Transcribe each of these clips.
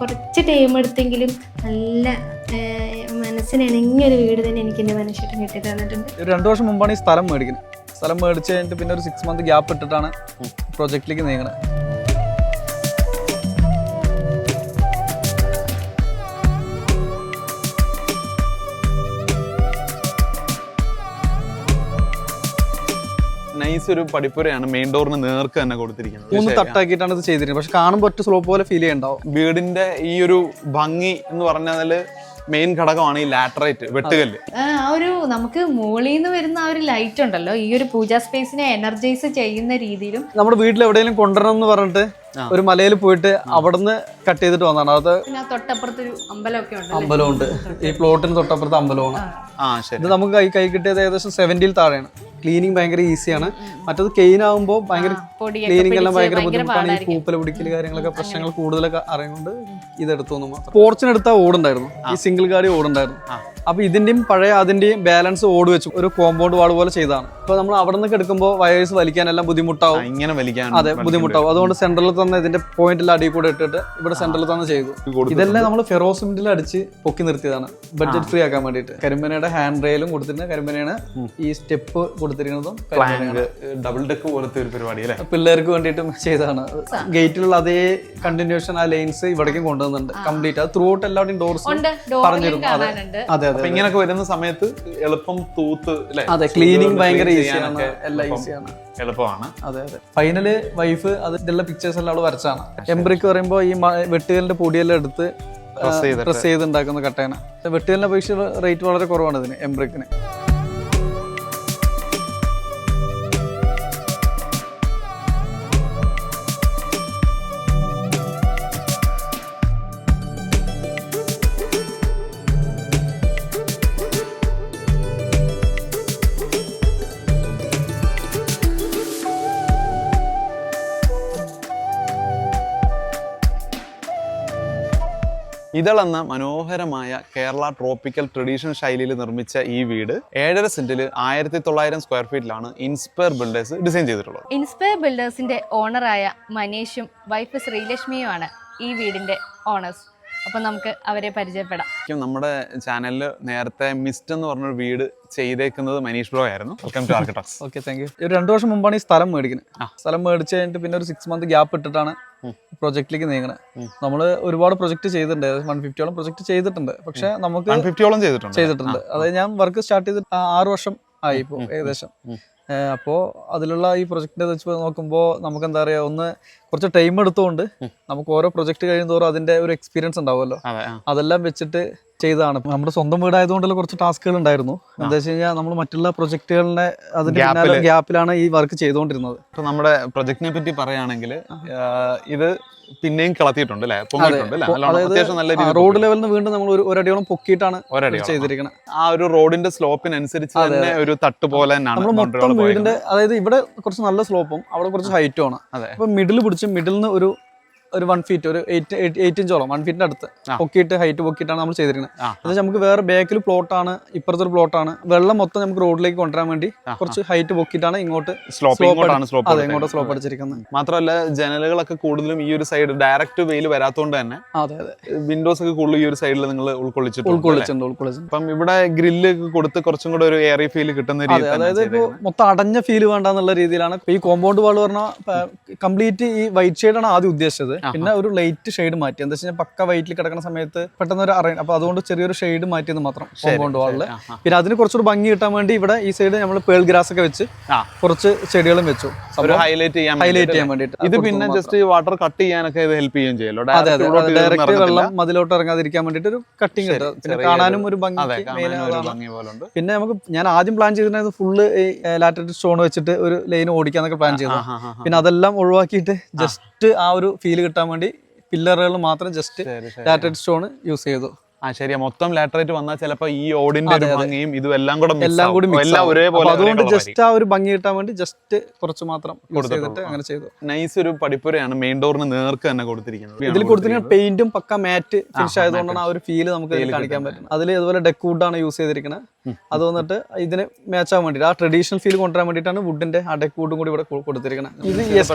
കുറച്ച് ടൈം എടുത്തെങ്കിലും നല്ല മനസ്സിനിണങ്ങിയൊരു വീട് തന്നെ എനിക്ക് എൻ്റെ മനുഷ്യട്ടം കിട്ടി തന്നിട്ടുണ്ട്. 2 വർഷം മുമ്പാണ് ഈ സ്ഥലം മേടിക്കുന്നത്. സ്ഥലം മേടിച്ച് കഴിഞ്ഞിട്ട് പിന്നെ ഒരു 6 month ഗ്യാപ്പ് ഇട്ടിട്ടാണ് പ്രൊജക്റ്റിലേക്ക് നീങ്ങുന്നത്. നൈസ് ഒരു പടിപ്പുരയാണ്. മെയിൻ ഡോറിന് നേർക്ക് തന്നെ കൊടുത്തിരിക്കുന്നത്. 3 തട്ടാക്കിയിട്ടാണ് ഇത് ചെയ്തിരിക്കുന്നത്. പക്ഷെ കാണുമ്പോൾ ഒറ്റ സ്ലോപ്പ് പോലെ ഫീൽ ചെയ്യുന്നുണ്ടാവും. വീടിന്റെ ഈ ഒരു ഭംഗി എന്ന് പറഞ്ഞാല് മെയിൻ ഘടകമാണ് ഈ ലാറ്ററൈറ്റ് വെട്ടുകല്ല്. നമുക്ക് മുകളിൽ നിന്ന് വരുന്ന ആ ഒരു ലൈറ്റ് ഉണ്ടല്ലോ, ഈ ഒരു പൂജാ സ്പേസിനെ എനർജൈസ് ചെയ്യുന്ന രീതിയിലും നമ്മുടെ വീട്ടിൽ എവിടെയെങ്കിലും കൊണ്ടുവരണം എന്ന് പറഞ്ഞിട്ട് ഒരു മലയിൽ പോയിട്ട് അവിടുന്ന് കട്ട് ചെയ്തിട്ട് വന്നതാണ്. അത് തൊട്ടപ്പുറത്തൊരു അമ്പലമുണ്ട്. ഈ പ്ലോട്ടിന് തൊട്ടപ്പുറത്ത് അമ്പലമാണ്. ഇത് നമുക്ക് കൈ കിട്ടിയത് ഏകദേശം 70 താഴെയാണ്. ക്ലീനിങ് ഭയങ്കര ഈസിയാണ്. മറ്റത് കെയിൻ ആകുമ്പോൾ ഭയങ്കര ക്ലീനിങ് എല്ലാം ഭയങ്കര ബുദ്ധിമുട്ടാണ്. ഈ പൂപ്പല പിടിക്കൽ കാര്യങ്ങളൊക്കെ പ്രശ്നങ്ങൾ കൂടുതലൊക്കെ അറിയുന്നുണ്ട്. ഇതെടുത്തു മാത്രം. പോർച്ചിനെടുത്ത ഓടുണ്ടായിരുന്നു, ഈ സിംഗിൾ ഗാഡി ഓടുണ്ടായിരുന്നു. അപ്പൊ ഇതിന്റെയും പഴയ അതിന്റെയും ബാലൻസ് ഓട് വെച്ചു ഒരു കോമ്പൗണ്ട് വാൾ പോലെ ചെയ്താണ്. ഇപ്പൊ നമ്മൾ അവിടെ നിന്നൊക്കെ എടുക്കുമ്പോൾ വയേഴ്സ് വലിക്കാനെല്ലാം ബുദ്ധിമുട്ടാവും. ഇങ്ങനെ വലിക്കാൻ അതെ, ബുദ്ധിമുട്ടാവും. അതുകൊണ്ട് സെൻട്രലിൽ തന്നെ ഇതിന്റെ പോയിന്റിൽ അടിയിൽ കൂടെ ഇട്ടിട്ട് ഇവിടെ സെൻട്രലിൽ തന്നെ ചെയ്തു. ഇതെല്ലാം നമ്മൾ ഫെറോസിമെന്റിൽ അടിച്ച് പൊക്കി നിർത്തിയതാണ്, ബഡ്ജറ്റ് ഫ്രീ ആക്കാൻ വേണ്ടിയിട്ട്. കരിമ്പനയുടെ ഹാൻഡ് റെയിലും കൊടുത്തിട്ടുണ്ട്. കരിമ്പനയാണ് ഈ സ്റ്റെപ്പ് കൊടുത്തിരിക്കുന്നതും ഡബിൾ ഡെക്ക് പോലത്തെ ഒരു പരിപാടി അല്ലേ, പിള്ളേർക്ക് വേണ്ടിയിട്ടും ചെയ്തതാണ്. ഗേറ്റിലുള്ള അതേ കണ്ടിന്യൂഷൻ ആ ലൈൻസ് ഇവിടേക്കും കൊണ്ടുവന്നുണ്ട് കംപ്ലീറ്റ്. അത് ത്രൂ ഔട്ട് എല്ലാവരുടെയും ഡോർസ് പറഞ്ഞിരുന്നു. അതെ, അപ്പൊ ഇങ്ങനെയൊക്കെ വരുന്ന സമയത്ത് എളുപ്പം തൂത്ത് അതെ, ക്ലീനിങ് ഭയങ്കര ഈസിയാണ്, എല്ലാം ഈസിയാണ്, എളുപ്പമാണ്. അതെ അതെ. ഫൈനല് വൈഫ് അതിന്റെ പിക്ചേഴ്സ് എല്ലാം അവള് വരച്ചാണ്. എംബ്രിക്ക് പറയുമ്പോൾ ഈ വെട്ടുകലിന്റെ പൊടിയെല്ലാം എടുത്ത് പ്രസ് ചെയ്ത് ഉണ്ടാക്കുന്ന കട്ടയാണ്. വെട്ടുകലിന്റെ അപേക്ഷിച്ച് റേറ്റ് വളരെ കുറവാണ് ഇതിന്, എംബ്രിക്കിന്. ഇതളെന്ന മനോഹരമായ കേരള ട്രോപ്പിക്കൽ ട്രഡീഷണൽ ശൈലിയിൽ നിർമ്മിച്ച ഈ വീട് 7.5 സെന്റിൽ 1900 സ്ക്വയർ ഫീറ്റിലാണ് ഇൻസ്പയർ ബിൽഡേഴ്സ് ഡിസൈൻ ചെയ്തിട്ടുള്ളത്. ഇൻസ്പയർ ബിൽഡേഴ്സിന്റെ ഓണറായ മനീഷും വൈഫ് ശ്രീലക്ഷ്മിയുമാണ് ഈ വീടിന്റെ ഓണേഴ്സ്. അപ്പൊ നമുക്ക് അവരെ പരിചയപ്പെടാം. നമ്മുടെ ചാനലിൽ നേരത്തെ മിസ്റ്റ് എന്ന് പറഞ്ഞൊരു വീട് ചെയ്തേക്കുന്നത് മനീഷ് ബ്രോ ആയിരുന്നു. Welcome to architects. Okay, thank you. 2 വർഷം മുമ്പാണ് ഈ സ്ഥലം മേടിക്കുന്നത്. സ്ഥലം മേടിച്ച് കഴിഞ്ഞിട്ട് പിന്നെ ഒരു 6 month ഗ്യാപ്പ് ഇട്ടിട്ടാണ് പ്രൊജക്റ്റിലേക്ക് നീങ്ങണത്. നമ്മള് ഒരുപാട് പ്രൊജക്ട് ചെയ്തിട്ടുണ്ട്, 150ഓളം പ്രൊജക്ട് ചെയ്തിട്ടുണ്ട്. പക്ഷെ നമുക്ക് 150ഓളം ചെയ്തിട്ടുണ്ട്. അതായത് ഞാൻ വർക്ക് സ്റ്റാർട്ട് ചെയ്തിട്ട് 6 വർഷം ആയി ഇപ്പോൾ ഏകദേശം. അപ്പോൾ അതിലുള്ള ഈ പ്രൊജക്റ്റിനെ വെച്ച് നോക്കുമ്പോൾ നമുക്ക് എന്താ പറയുക, ഒന്ന് കുറച്ച് ടൈം എടുത്തുകൊണ്ട് നമുക്ക് ഓരോ പ്രൊജക്ട് കഴിയുന്നതോറും അതിന്റെ ഒരു എക്സ്പീരിയൻസ് ഉണ്ടാവുമല്ലോ, അതെല്ലാം വെച്ചിട്ട് ചെയ്തതാണ്. നമ്മുടെ സ്വന്തം വീടായതുകൊണ്ടുള്ള കുറച്ച് ടാസ്കുകൾ ഉണ്ടായിരുന്നു. എന്താ വെച്ച് കഴിഞ്ഞാൽ നമ്മൾ മറ്റുള്ള പ്രൊജക്ടുകളുടെ അതിന്റെ ഗ്യാപ്പിലാണ് ഈ വർക്ക് ചെയ്തുകൊണ്ടിരുന്നത്. ഇപ്പൊ നമ്മുടെ പ്രൊജക്ടിനെ പറ്റി പറയുകയാണെങ്കിൽ ഇത് പിന്നെയും കളത്തിയിട്ടുണ്ട് അല്ലേ, റോഡ് ലെവലിൽ നിന്ന് വീണ്ടും നമ്മൾ ഒരടിയോളം പൊക്കിയിട്ടാണ് ചെയ്തിരിക്കുന്നത്. ആ ഒരു റോഡിന്റെ സ്ലോപ്പിനനുസരിച്ച് തന്നെ ഒരു തട്ട് പോലെ നമ്മൾ മൊത്തം വീടിന്റെ, അതായത് ഇവിടെ കുറച്ച് നല്ല സ്ലോപ്പും അവിടെ കുറച്ച് ഹൈറ്റും ആണ്. അപ്പൊ മിഡിൽ പിടിച്ച് മിഡിൽ നിന്ന് ഒരു 1 feet, ഒരു 8 ഇഞ്ചോളം 1 feet അടുത്ത് പൊക്കിയിട്ട് ഹൈറ്റ് പൊക്കിയിട്ടാണ് നമ്മൾ ചെയ്തിരിക്കുന്നത്. അതായത് നമുക്ക് വേറെ ബാക്കിൽ പ്ലോട്ടാണ്, ഇപ്പുറത്തൊരു പ്ലോട്ടാണ്. വെള്ളം മൊത്തം നമുക്ക് റോഡിലേക്ക് കൊണ്ടുവരാൻ വേണ്ടി കുറച്ച് ഹൈറ്റ് പൊക്കിയിട്ടാണ് ഇങ്ങോട്ട് സ്ലോപ്പ് അടിച്ചിരിക്കുന്നത്. മാത്രമല്ല ജനലുകളൊക്കെ കൂടുതലും ഈ ഒരു സൈഡ് ഡയറക്റ്റ് വെയിൽ വരാത്തതുകൊണ്ട് തന്നെ വിൻഡോസ് ഒക്കെ കൂടുതൽ ഈ ഒരു സൈഡിൽ നിങ്ങൾ ഉൾക്കൊള്ളിച്ചിട്ടുണ്ട്. അപ്പം ഇവിടെ ഗ്രില്ല് കൊടുത്ത് കുറച്ചും കൂടെ ഒരു എയറി ഫീൽ കിട്ടുന്ന രീതി, അതായത് ഇപ്പൊ മൊത്തം അടഞ്ഞ ഫീൽ വേണ്ടെന്നുള്ള രീതിയിലാണ്. ഈ കോമ്പൗണ്ട് വാൾ പറഞ്ഞാൽ കംപ്ലീറ്റ് ഈ വൈറ്റ് ഷെയ്ഡാണ് ആദ്യം ഉദ്ദേശിച്ചത്. പിന്നെ ഒരു ലൈറ്റ് ഷെയ്ഡ് മാറ്റി. എന്താ വെച്ചാൽ പക്ക വൈറ്റിൽ കിടക്കുന്ന സമയത്ത് പെട്ടെന്ന് ഒരു അറിയാം. അപ്പൊ അതുകൊണ്ട് ചെറിയൊരു ഷെയ്ഡ് മാറ്റിയെന്ന് മാത്രം കോമ്പൗണ്ട് വാളില്. പിന്നെ അതിന് കുറച്ചുകൂടി ഭംഗി കിട്ടാൻ വേണ്ടി ഇവിടെ ഈ സൈഡ് നമ്മൾ പേൾ ഗ്രാസ് ഒക്കെ വെച്ച് കുറച്ച് ചെടികളും വെച്ചു, ഹൈലൈറ്റ് ചെയ്യാൻ വേണ്ടിയിട്ട്. ഇത് പിന്നെ ജസ്റ്റ് വാട്ടർ കട്ട് ചെയ്യാനൊക്കെ ഇത് ഹെൽപ്പ് ചെയ്യുകയും ചെയ്യല്ലോ. ഡയറക്റ്റ് വെള്ളം മതിലോട്ട് ഇറങ്ങാതിരിക്കാൻ വേണ്ടിട്ട് ഒരു കട്ടിങ് കിട്ടും. പിന്നെ കാണാനും ഒരു ഭംഗി. പിന്നെ നമുക്ക് ഞാൻ ആദ്യം പ്ലാൻ ചെയ്തിട്ടുണ്ടായത് ഫുള്ള് ലാറ്ററൈറ്റ് സ്റ്റോൺ വെച്ചിട്ട് ഒരു ലൈൻ ഓടിക്കാന്നൊക്കെ പ്ലാൻ ചെയ്തു. പിന്നെ അതെല്ലാം ഒഴിവാക്കിയിട്ട് ജസ്റ്റ് ആ ഒരു ഫീൽ കിട്ടാൻ വേണ്ടി പില്ലറുകൾ മാത്രം ജസ്റ്റ് ലാറ്ററൈറ്റ് സ്റ്റോൺ യൂസ് ചെയ്തു. ശരിയാ, മൊത്തം ലാറ്ററൈറ്റ് വന്നാൽ ചിലപ്പോ ഈ ഓടിന്റെ ഒരു ഭംഗിയും ഇതും എല്ലാം കൂടി എല്ലാം ഒരേപോലെ. അതുകൊണ്ട് ജസ്റ്റ് ആ ഒരു ഭംഗി കിട്ടാൻ വേണ്ടി ജസ്റ്റ് കുറച്ച് മാത്രം കൊടുത്തിട്ട് അങ്ങനെ ചെയ്തു. നൈസ് ഒരു പടിപ്പുരയാണ്, മെയിൻ ഡോറിന് നേർക്ക് തന്നെ കൊടുത്തിരിക്കുന്നത്. ഇതിൽ കൊടുത്തിരിക്കുന്ന പെയിന്റും പക്ക മാറ്റ് ഫിനിഷ് ആയതുകൊണ്ടാണ് ആ ഒരു ഫീല് നമുക്ക് കാണിക്കാൻ പറ്റുന്നത്. അതിൽ ഇതുപോലെ ഡെക്ക് വുഡാണ് യൂസ് ചെയ്തിരിക്കുന്നത്. അത് വന്നിട്ട് ഇതിന് മാച്ച് ആവാൻ വേണ്ടിയിട്ട്, ആ ട്രഡീഷണൽ ഫീൽ കൊണ്ടുവരാൻ വേണ്ടിയിട്ടാണ് വുഡിന്റെ ആ ഡെക്ക് വുഡും കൂടി ഇവിടെ കൊടുത്തിരിക്കുന്നത്. ഇത്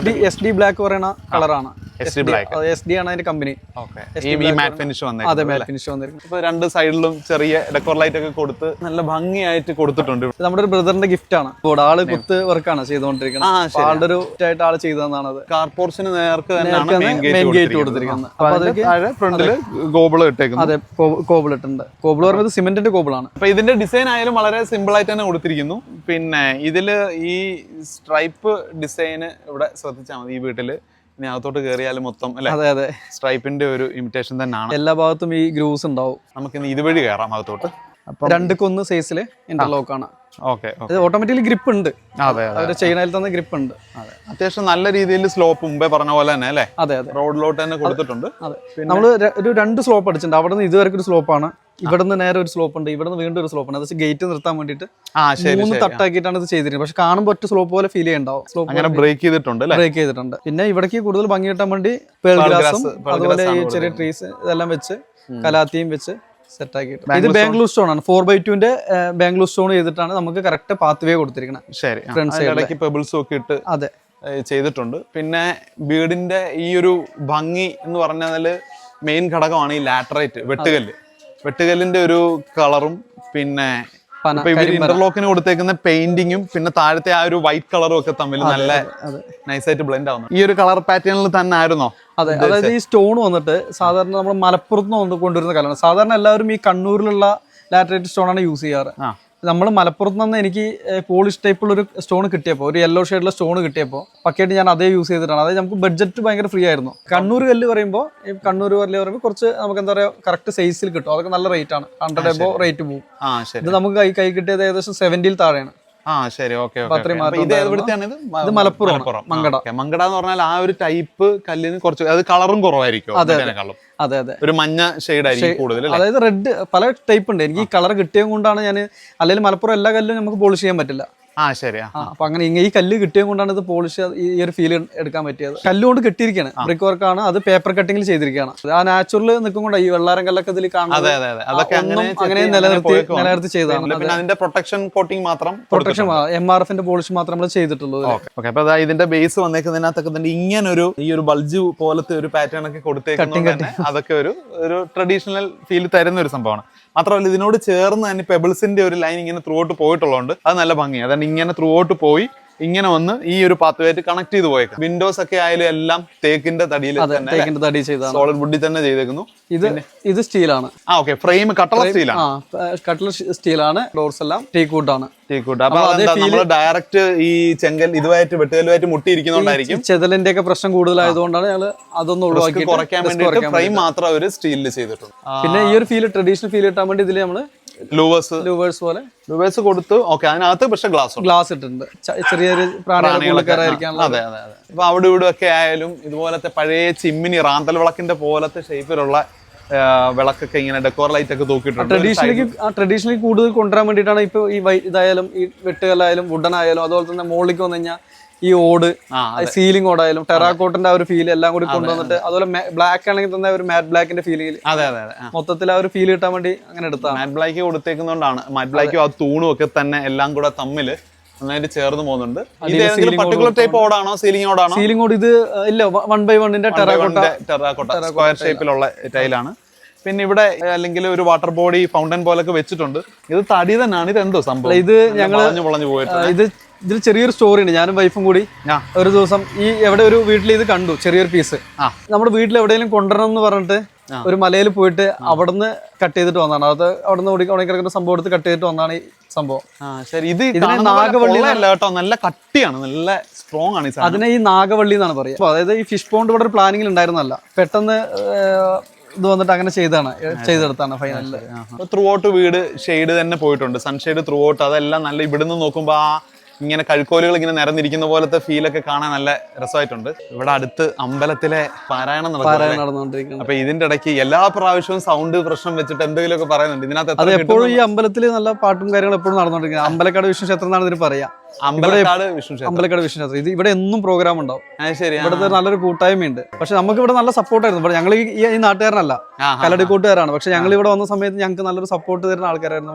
SD ബ്ലാക്ക് പറയുന്ന കളറാണ്. SD ആണ് അതിന്റെ കമ്പനി. മാറ്റ് ഫിനിഷ് അതെ, മാറ്റ് ഫിനിഷ് വന്നിരിക്കുന്നത്. ഇപ്പൊ രണ്ട് സൈഡിലും ചെറിയ ഡെക്കോർ ലൈറ്റ് ഒക്കെ കൊടുത്ത് നല്ല ഭംഗിയായിട്ട് കൊടുത്തിട്ടുണ്ട്. നമ്മുടെ ഒരു ബ്രദറിന്റെ ഗിഫ്റ്റ് ആണ്. ആള് കുത്ത് വർക്കാണ് ചെയ്തുകൊണ്ടിരിക്കുന്നത്. ആളുടെ ഒരു ആയിട്ട് ആള് ചെയ്തതാണ്. അത് കാർ പോർച്ചിന് നേർക്ക് തന്നെയാണ് മെയിൻ ഗേറ്റ് കൊടുത്തിരിക്കുന്നത്. ഫ്രണ്ടില് ഗോബിള് ഇട്ടേക്കുന്നത്. അതെ, കോബിൾ ഇട്ടുണ്ട്. കോബിൾ പറയുന്നത് സിമെന്റിന്റെ കോബിളാണ്. അപ്പൊ ഇതിന്റെ ഡിസൈൻ ആയാലും വളരെ സിമ്പിൾ ആയിട്ട് തന്നെ കൊടുത്തിരിക്കുന്നു. പിന്നെ ഇതില് ഈ സ്ട്രൈപ്പ് ഡിസൈന് ഇവിടെ ശ്രദ്ധിച്ചാൽ മതി. ഈ വീട്ടില് ഇനി അകത്തോട്ട് കയറിയാലും മൊത്തം അല്ലെ സ്ട്രൈപ്പിന്റെ ഒരു ഇമിറ്റേഷൻ തന്നെയാണ്. എല്ലാ ഭാഗത്തും ഈ ഗ്രൂസ് ഉണ്ടാവും. നമുക്ക് ഇനി ഇതുവഴി കയറാം അകത്തോട്ട്. രണ്ടുക്കൊന്ന് സൈസില് ഇന്റർലോക്ക് ആണ്. ഓക്കെ, ഓട്ടോമാറ്റിക്കലി ഗ്രിപ്പ് ഉണ്ട്. ചൈനയിൽ തന്നെ ഗ്രിപ്പ് ഉണ്ട്. അത്യാവശ്യം നല്ല രീതിയിൽ സ്ലോപ്പ് മുമ്പേ പറഞ്ഞ പോലെ തന്നെ അല്ലേ? അതെ, റോഡിലോട്ട് തന്നെ കൊടുത്തിട്ടുണ്ട്. നമ്മള് ഒരു 2 സ്ലോപ്പ് അടിച്ചിട്ടുണ്ട്. അവിടെ നിന്ന് ഇതുവരെ ഒരു സ്ലോപ്പാണ്. ഇവിടെ നിന്ന് നേരെ ഒരു സ്ലോപ്പ് ഉണ്ട്. ഇവിടെ നിന്ന് വീണ്ടും ഒരു സ്ലോപ്പ് ഉണ്ട്. അത് ഗേറ്റ് നിർത്താൻ വേണ്ടിയിട്ട് 3 തട്ടാക്കിയിട്ടാണ് ഇത് ചെയ്തിരിക്കുന്നത്. പക്ഷെ കാണുമ്പോൾ ഒറ്റ സ്ലോപ്പ് പോലെ ഫീൽ ചെയ്യുന്നുണ്ടാവും. സ്ലോപ്പ് ബ്രേക്ക് ചെയ്തിട്ടുണ്ട്. പിന്നെ ഇവിടേക്ക് കൂടുതൽ ഭംഗി കിട്ടാൻ വേണ്ടി പേൾ ഗ്ലാസും അതുപോലെ ഈ ചെറിയ ട്രീസ് ഇതെല്ലാം വെച്ച് കലാത്തിയും വെച്ച് സെറ്റ് ആക്കിയിട്ട്. ഇത് ബാംഗ്ലൂർ സ്റ്റോൺ ആണ്. 4x2 ബാംഗ്ലൂർ സ്റ്റോൺ ചെയ്തിട്ടാണ് നമുക്ക് കറക്റ്റ് പാത്ത് വേ കൊടുത്തിരിക്കുന്നത്. ഫ്രണ്ട് സൈഡിലേക്ക് പെബിൾസും ഒക്കെ ഇട്ട് അതെ ചെയ്തിട്ടുണ്ട്. പിന്നെ വീടിന്റെ ഈ ഒരു ഭംഗി എന്ന് പറഞ്ഞാല് മെയിൻ ഘടകമാണ് ഈ ലാറ്ററൈറ്റ് വെട്ടുകല്ലിന്റെ ഒരു കളറും പിന്നെ ഇന്റർലോക്കിന് കൊടുത്തേക്കുന്ന പെയിന്റിങ്ങും പിന്നെ താഴത്തെ ആ ഒരു വൈറ്റ് കളറും ഒക്കെ തമ്മിൽ നല്ല നൈസായിട്ട് ബ്ലെൻഡ് ആവുന്നു. ഈ ഒരു കളർ പാറ്റേണിൽ തന്നെ ആയിരുന്നോ? അതെ, അതായത് ഈ സ്റ്റോൺ വന്നിട്ട് സാധാരണ നമ്മൾ മലപ്പുറത്ത് നിന്ന് കൊണ്ടുവരുന്ന കലമാണ്. സാധാരണ എല്ലാവരും ഈ കണ്ണൂരിലുള്ള ലാറ്ററൈറ്റ് സ്റ്റോൺ ആണ് യൂസ് ചെയ്യാറ്. നമ്മൾ മലപ്പുറത്ത് നിന്ന് എനിക്ക് പോളിഷ് ടൈപ്പുള്ള ഒരു സ്റ്റോൺ കിട്ടിയപ്പോൾ, ഒരു യെല്ലോ ഷെയ്ഡിലുള്ള സ്റ്റോൺ കിട്ടിയപ്പോൾ പക്കയായിട്ട് ഞാൻ അതേ യൂസ് ചെയ്തിട്ടാണ്. അതായത് നമുക്ക് ബഡ്ജറ്റ് ഭയങ്കര ഫ്രീ ആയിരുന്നു. കണ്ണൂർ കല്ല് പറയുമ്പോൾ കണ്ണൂർ കല്ല് പറയുമ്പോൾ കുറച്ച് നമുക്ക് എന്താ പറയുക കറക്റ്റ് സൈസിൽ കിട്ടും. അതൊക്കെ നല്ല റേറ്റ് ആണ്. 100 എബോ റേറ്റ് പോകും. ഇത് നമുക്ക് കൈ കിട്ടിയത് ഏകദേശം 70 താഴെയാണ്. ഇത് മലപ്പുറം മങ്കട എന്ന് പറഞ്ഞാൽ ആ ഒരു ടൈപ്പ് കല്ലിന് കുറച്ച് അത് കളറും കുറവായിരിക്കും. അതെ, ഒരു മഞ്ഞ ഷെയ്ഡ് ആയിരിക്കും കൂടുതൽ. അതായത് റെഡ് പല ടൈപ്പ് ഉണ്ട്. എനിക്ക് ഈ കളർ കിട്ടിയത് കൊണ്ടാണ് ഞാൻ, അല്ലെങ്കിൽ മലപ്പുറം എല്ലാ കല്ലും നമുക്ക് പോളിഷ് ചെയ്യാൻ പറ്റില്ല. അപ്പൊ അങ്ങനെ ഈ കല്ല് കിട്ടിയത് കൊണ്ടാണ് ഇത് പോളിഷ് ഈ ഒരു ഫീൽ എടുക്കാൻ പറ്റിയത്. കല്ലുകൊണ്ട് കെട്ടിയിരിക്കുകയാണ്. ബ്രിക്ക് വർക്കാണ്. അത് പേപ്പർ കട്ടിങ്ങിൽ ചെയ്തിരിക്കുകയാണ്. ആ നാച്ചുറൽ നിൽക്കും ഈ വെള്ളാരം കല്ലൊക്കെ ഇതിൽ കാണുന്നത് അങ്ങനെ നിലനിർത്തി ചെയ്തതാണ്. അതിന്റെ പ്രൊട്ടക്ഷൻ കോട്ടിംഗ് മാത്രം, പ്രൊട്ടക്ഷൻ MRFന്റെ പോളിഷ് മാത്രം നമ്മൾ ചെയ്തിട്ടുള്ളൂ. അപ്പൊ ഇതിന്റെ ബേസ് വന്നേക്കുന്നതിനകത്തൊക്കെ തന്നെ ഇങ്ങനെ ഈ ഒരു ബൾജ് പോലത്തെ ഒരു പാറ്റേൺ ഒക്കെ കൊടുത്തേക്കുന്നത് അതൊക്കെ ഒരു ട്രഡീഷണൽ ഫീൽ തരുന്ന ഒരു സംഭവമാണ്. മാത്രമല്ല ഇതിനോട് ചേർന്ന് തന്നെ പെബിൾസിന്റെ ഒരു ലൈൻ ഇങ്ങനെ ത്രൂ ഔട്ട് പോയിട്ടുള്ളതുകൊണ്ട് അത് നല്ല ഭംഗിയാണ്. അതാണ് ഇങ്ങനെ ത്രൂ ഔട്ട് പോയി ഇങ്ങനെ വന്ന് ഈ ഒരു പാത്വേറ്റ് കണക്ട് ചെയ്ത് പോയേക്കാം. വിൻഡോസ് ഒക്കെ ആയാലും എല്ലാം തേക്കിന്റെ തടിയിൽ സോളിഡ് വുഡിൽ തന്നെ ചെയ്തേക്കുന്നു. ഇത് സ്റ്റീലാണ്. ഫ്രെയിം കട്ടള സ്റ്റീലാണ്. കട്ടള സ്റ്റീലാണ്. ഡോർസ് എല്ലാം ടീക്ക് വുഡ് ആണ്. അപ്പൊ ഡയറക്റ്റ് ഈ ചെങ്കൽ ഇതുമായിട്ട് വെട്ടുകല്ലുമായിട്ട് മുട്ടിയിരിക്കുന്നോണ്ടായിരിക്കും ചെതലിന്റെ ഒക്കെ പ്രശ്നം കൂടുതലായതുകൊണ്ട് ഞങ്ങൾ അതൊന്നും ഒഴിവാക്കി കുറയ്ക്കാൻ വേണ്ടി ഫ്രെയിം മാത്രം ഒരു സ്റ്റീലിൽ ചെയ്തിട്ടുണ്ട്. പിന്നെ ഈ ഒരു ഫീൽ ട്രഡീഷണൽ ഫീൽ കിട്ടാൻ വേണ്ടി ഇതിൽ നമ്മള് ലൂവേഴ്സ് പോലെ ലൂവേഴ്സ് കൊടുത്തു. അതിനകത്ത് പക്ഷെ ഗ്ലാസ് ഇട്ടിട്ടുണ്ട്. ചെറിയൊരു പ്രാണികളൊക്കെ അതെ. അപ്പൊ അവിടെ ഇവിടെ ഒക്കെ ആയാലും ഇതുപോലത്തെ പഴയ ചിമ്മിനി റാന്തൽ വിളക്കിന്റെ പോലത്തെ ഷേപ്പിലുള്ള വിളക്കൊക്കെ ഇങ്ങനെ ഡെക്കോർ ലൈറ്റ് ഒക്കെ തൂക്കിയിട്ടുണ്ട്. ട്രഡീഷണലി കൂടുതൽ കൊണ്ടുവരാൻ വേണ്ടിയിട്ടാണ് ഇപ്പൊ ഈ ഇതായാലും ഈ വെട്ടുകല്ലായാലും വുഡൻ ആയാലും അതുപോലെ തന്നെ മുകളിലേക്ക് വന്നു കഴിഞ്ഞാൽ ഈ ഓട് സീലിംഗ് ഓടായാലും ടെറാക്കോട്ടിന്റെ ആ ഒരു ഫീൽ എല്ലാം കൂടി കൊണ്ടുവന്നിട്ട് അതുപോലെ ബ്ലാക്ക് ആണെങ്കിൽ തന്നെ ഒരു മാറ്റ് ബ്ലാക്കിന്റെ ഫീലിംഗ് മൊത്തത്തിൽ ആ ഒരു ഫീൽ കിട്ടാൻ വേണ്ടി അങ്ങനെ എടുത്താൽ മാറ്റ് ബ്ലാക്ക് കൊടുത്തേക്കുന്നോണ്ടാണ്. മാറ്റ് ബ്ലാക്കും ആ തൂണും ഒക്കെ തന്നെ എല്ലാം കൂടെ തമ്മില് നന്നായിട്ട് ചേർന്ന് പോകുന്നുണ്ട്. പർട്ടിക്കുലർ ടൈപ്പ് ഓടാണോ സീലിംഗ് ഓടാണോ? സീലിംഗ് ഓട് ഇത് ഇല്ല 1x1 ടെറാക്കോട്ട സ്ക്വയർ ഷേപ്പിലുള്ള ടൈലാണ്. പിന്നെ ഇവിടെ അല്ലെങ്കിൽ ഒരു വാട്ടർ ബോഡി ഫൗണ്ടൻ പോലൊക്കെ വെച്ചിട്ടുണ്ട്. ഇത് തടി തന്നെയാണ്. ഇത് എന്തോ സംഭവം? ഇത് ഞങ്ങൾ വളഞ്ഞു പോയിട്ട് ഇതിൽ ചെറിയൊരു സ്റ്റോറി ഉണ്ട്. ഞാനും വൈഫും കൂടി ഒരു ദിവസം ഈ എവിടെ ഒരു വീട്ടിൽ ഇത് കണ്ടു. ചെറിയൊരു പീസ് നമ്മുടെ വീട്ടിൽ എവിടെയെങ്കിലും കൊണ്ടുവരണം എന്ന് പറഞ്ഞിട്ട് ഒരു മലയിൽ പോയിട്ട് അവിടുന്ന് കട്ട് ചെയ്തിട്ട് വന്നതാണ്. അത് അവിടുന്ന് ഉണക്കിടക്കുന്ന സംഭവം എടുത്ത് കട്ട് ചെയ്തിട്ട് വന്നതാണ് ഈ സംഭവം. ഇതിനെ നാഗവള്ളി അല്ല കേട്ടോ, നല്ല കട്ടിയാണ്, നല്ല സ്ട്രോങ് ആണ്. അതിനെ ഈ നാഗവള്ളി എന്നാണ് പറയുക. അതായത് ഈ ഫിഷ് പോണ്ട് ഇവിടെ ഒരു പ്ലാനിങ്ങിൽ ഉണ്ടായിരുന്നല്ല, പെട്ടെന്ന് ഇത് വന്നിട്ട് അങ്ങനെ ചെയ്തെടുത്താണ് ഫൈനലില്. ത്രൂ ഔട്ട് വീട് ഷെയ്ഡ് തന്നെ പോയിട്ടുണ്ട്. Sunshade through out. അതെല്ലാം നല്ല ഇവിടുന്ന് നോക്കുമ്പോ ആ ഇങ്ങനെ കഴുക്കോലുകൾ ഇങ്ങനെ നിരന്നിരിക്കുന്ന പോലത്തെ ഫീലൊക്കെ കാണാൻ നല്ല രസമായിട്ടുണ്ട്. ഇവിടെ അടുത്ത് അമ്പലത്തിലെ പാരായണം നടന്നുകൊണ്ടിരിക്കുന്നു. അപ്പൊ ഇതിന്റെ ഇടയ്ക്ക് എല്ലാ പ്രാവശ്യവും സൗണ്ട് പ്രശ്നം വെച്ചിട്ട് എന്തെങ്കിലുമൊക്കെ പറയുന്നുണ്ട്. ഇതിനകത്ത് അത് എപ്പോഴും ഈ അമ്പലത്തിൽ നല്ല പാട്ടും കാര്യങ്ങളും എപ്പോഴും നടന്നുകൊണ്ടിരിക്കുന്നത്. അമ്പലക്കാട് വിഷ്ണു ക്ഷേത്രം എന്നാണ് ഇതിന് പറയാ. അമ്പലക്കാട് വിഷ്ണു ക്ഷേത്രം. ഇത് ഇവിടെ എന്നും പ്രോഗ്രാം ഉണ്ടാവും. ശരി. ഇവിടുത്തെ നല്ലൊരു കൂട്ടായ്മയുണ്ട്. പക്ഷെ നമുക്ക് ഇവിടെ നല്ല സപ്പോർട്ടായിരുന്നു. ഇവിടെ ഞങ്ങൾ ഈ നാട്ടുകാരനല്ല, കല്ലടിക്കൂട്ടുകാരാണ്. പക്ഷെ ഞങ്ങൾ ഇവിടെ വന്ന സമയത്ത് ഞങ്ങൾക്ക് നല്ലൊരു സപ്പോർട്ട് തരുന്ന ആൾക്കാരായിരുന്നു.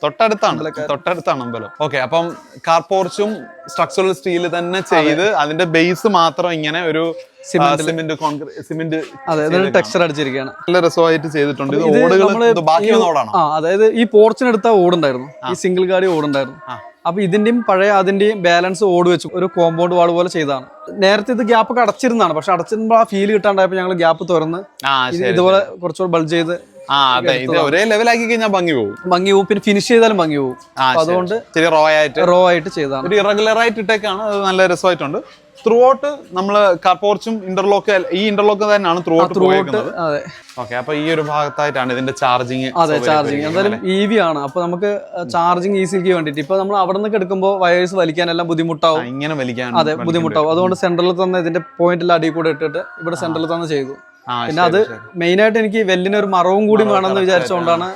തൊട്ടടുത്താണ് അമ്പലം. ഓക്കെ, അപ്പം കാർ പോർച്ചും സ്ട്രക്ചറൽ സ്റ്റീൽ തന്നെ ചെയ്ത് അതിന്റെ ബേസ് മാത്രം ഇങ്ങനെ ഒരു സിമെന്റ് ടെക്സ്ചർ അടിച്ചിരിക്കുകയാണ്. നല്ല രസമായിട്ട് ചെയ്തിട്ടുണ്ട്. അതായത് ഈ പോർച്ചിനെടുത്ത ഓടുണ്ടായിരുന്നു, ഈ സിംഗിൾ ഗാഡി ഓടുണ്ടായിരുന്നു. അപ്പൊ ഇതിന്റെയും പഴയ അതിന്റെയും ബാലൻസ് ഓട് വെച്ചു ഒരു കോമ്പൗണ്ട് വാൾ പോലെ ചെയ്താണ്. നേരത്തെ ഇത് ഗ്യാപ്പ് ഒക്കെ അടച്ചിരുന്നതാണ്. പക്ഷെ അടച്ചിരുമ്പോ ആ ഫീൽ കിട്ടാണ്ടായപ്പോ ഞങ്ങൾ ഗ്യാപ്പ് തുറന്ന് ഇതുപോലെ കുറച്ചുകൂടെ ബൾജ് ചെയ്ത് ഒരേ ലെവലാക്കി കഴിഞ്ഞാൽ ഭംഗി പോകും. പിന്നെ ഫിനിഷ് ചെയ്താലും ഭംഗി പോകും. അതുകൊണ്ട് റോ ആയിട്ട് ചെയ്താണ്. ഒരു ഇറഗുലർ ആയിട്ട് ഇട്ടേക്കാണ്. അത് നല്ല രസമായിട്ടുണ്ട്. ത്രൂ ഔട്ട് നമ്മള് കാർ പോർച്ചും ഇന്റർലോക്ക്, ഈ ഇന്റർലോക്ക് തന്നെയാണ് ത്രൂ ഔട്ട് പോയേക്കുന്നത്. ഓക്കെ, അപ്പൊ ഈ ഒരു ഭാഗത്തായിട്ടാണ് ഇതിന്റെ ചാർജിങ്. ചാർജിങ് എന്തായാലും EV ആണ്. അപ്പൊ നമുക്ക് ചാർജിങ് ഈസിക്ക് വേണ്ടിട്ട് ഇപ്പൊ നമ്മൾ അവിടെ നിന്നൊക്കെ എടുക്കുമ്പോൾ വയേഴ്സ് വലിക്കാനെല്ലാം ബുദ്ധിമുട്ടാവും. ഇങ്ങനെ വലിക്കാൻ ബുദ്ധിമുട്ടാവും. അതുകൊണ്ട് സെൻട്രലിൽ തന്നെ ഇതിന്റെ പോയിന്റിൽ അടിയിൽ കൂടെ ഇട്ടിട്ട് ഇവിടെ സെൻട്രലിൽ തന്നെ ചെയ്തു. പിന്നെ അത് മെയിൻ ആയിട്ട് എനിക്ക് വെല്ലിന് ഒരു മറവും കൂടി വേണമെന്ന് വിചാരിച്ചുകൊണ്ടാണ്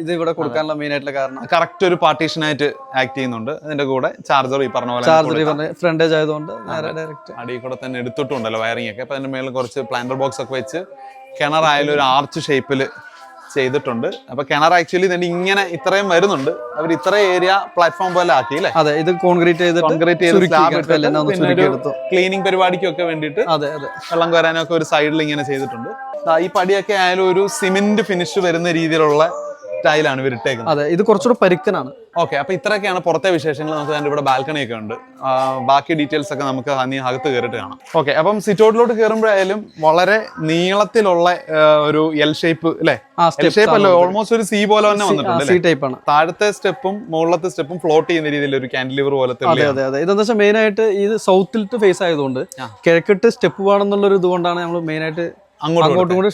ഇത് ഇവിടെ കൊടുക്കാനുള്ള മെയിൻ ആയിട്ടുള്ള കാരണം. കറക്റ്റ് ഒരു പാർട്ടീഷൻ ആയിട്ട് ആക്ട് ചെയ്യുന്നുണ്ട്. അതിന്റെ കൂടെ ചാർജർ ഈ പറഞ്ഞ പോലെ ഫ്രണ്ടേജ് ആയതുകൊണ്ട് ഡയറക്റ്റ് അടിയിൽ കൂടെ തന്നെ എടുത്തിട്ടുണ്ടല്ലോ വയറിംഗ് ഒക്കെ. അപ്പൊ അതിന്റെ മേളിൽ കുറച്ച് പ്ലാന്റർ ബോക്സ് ഒക്കെ വെച്ച് കിണറായാലും ഒരു ആർച്ച് ഷേപ്പില് ചെയ്തിട്ടുണ്ട്. അപ്പൊ കിണർ ആക്ച്വലി തന്നെ ഇങ്ങനെ ഇത്രയും വരുന്നുണ്ട്. അവർ ഇത്ര ഏരിയ പ്ലാറ്റ്ഫോം പോലെ ആക്കി അല്ലേ? അതെ, ഇത് കോൺക്രീറ്റ് ചെയ്ത് ക്ലീനിങ് പരിപാടിക്കൊക്കെ വേണ്ടിയിട്ട് വെള്ളം കോരാനൊക്കെ ഒരു സൈഡിൽ ഇങ്ങനെ ചെയ്തിട്ടുണ്ട്. ഈ പടിയൊക്കെ ആയാലും ഒരു സിമെന്റ് ഫിനിഷ് വരുന്ന രീതിയിലുള്ള ടൈലാണ് ഇവർ ഇട്ടേക്കുന്നത്. അതെ, ഇത് കുറച്ചുകൂടെ പരുക്കനാണ്. ഓക്കെ, അപ്പൊ ഇത്രയൊക്കെയാണ് പുറത്തെ വിശേഷങ്ങൾ. നമുക്ക് അതിന്റെ ഇവിടെ ബാൽക്കണി ഒക്കെ ഉണ്ട്. ബാക്കി ഡീറ്റെയിൽസ് ഒക്കെ നമുക്ക് അകത്ത് കയറിയിട്ട് കാണാം. ഓക്കെ, അപ്പം സിറ്റൗട്ടിലോട്ട് കയറുമ്പോഴായാലും വളരെ നീളത്തിലുള്ള ഒരു എൽ ഷേപ്പ് അല്ലെ? എൽ ഷേപ്പ് അല്ല, ഓൾമോസ്റ്റ് ഒരു സി പോലെ തന്നെ വന്നിട്ടുണ്ട്. താഴത്തെ സ്റ്റെപ്പും മുകളിലത്തെ സ്റ്റെപ്പും ഫ്ലോട്ട് ചെയ്യുന്ന രീതിയിൽ ഒരു കാൻഡിലിവർ പോലത്തെ. ഇതെന്താ വെച്ചാൽ മെയിൻ ആയിട്ട് ഇത് സൗത്തിലിട്ട് ഫേസ് ആയതുകൊണ്ട് കിഴക്കിട്ട് സ്റ്റെപ്പ് വേണമെന്നുള്ള ഒരു ഇതുകൊണ്ടാണ് നമ്മൾ മെയിൻ ആയിട്ട് അങ്ങോട്ടും കൂടി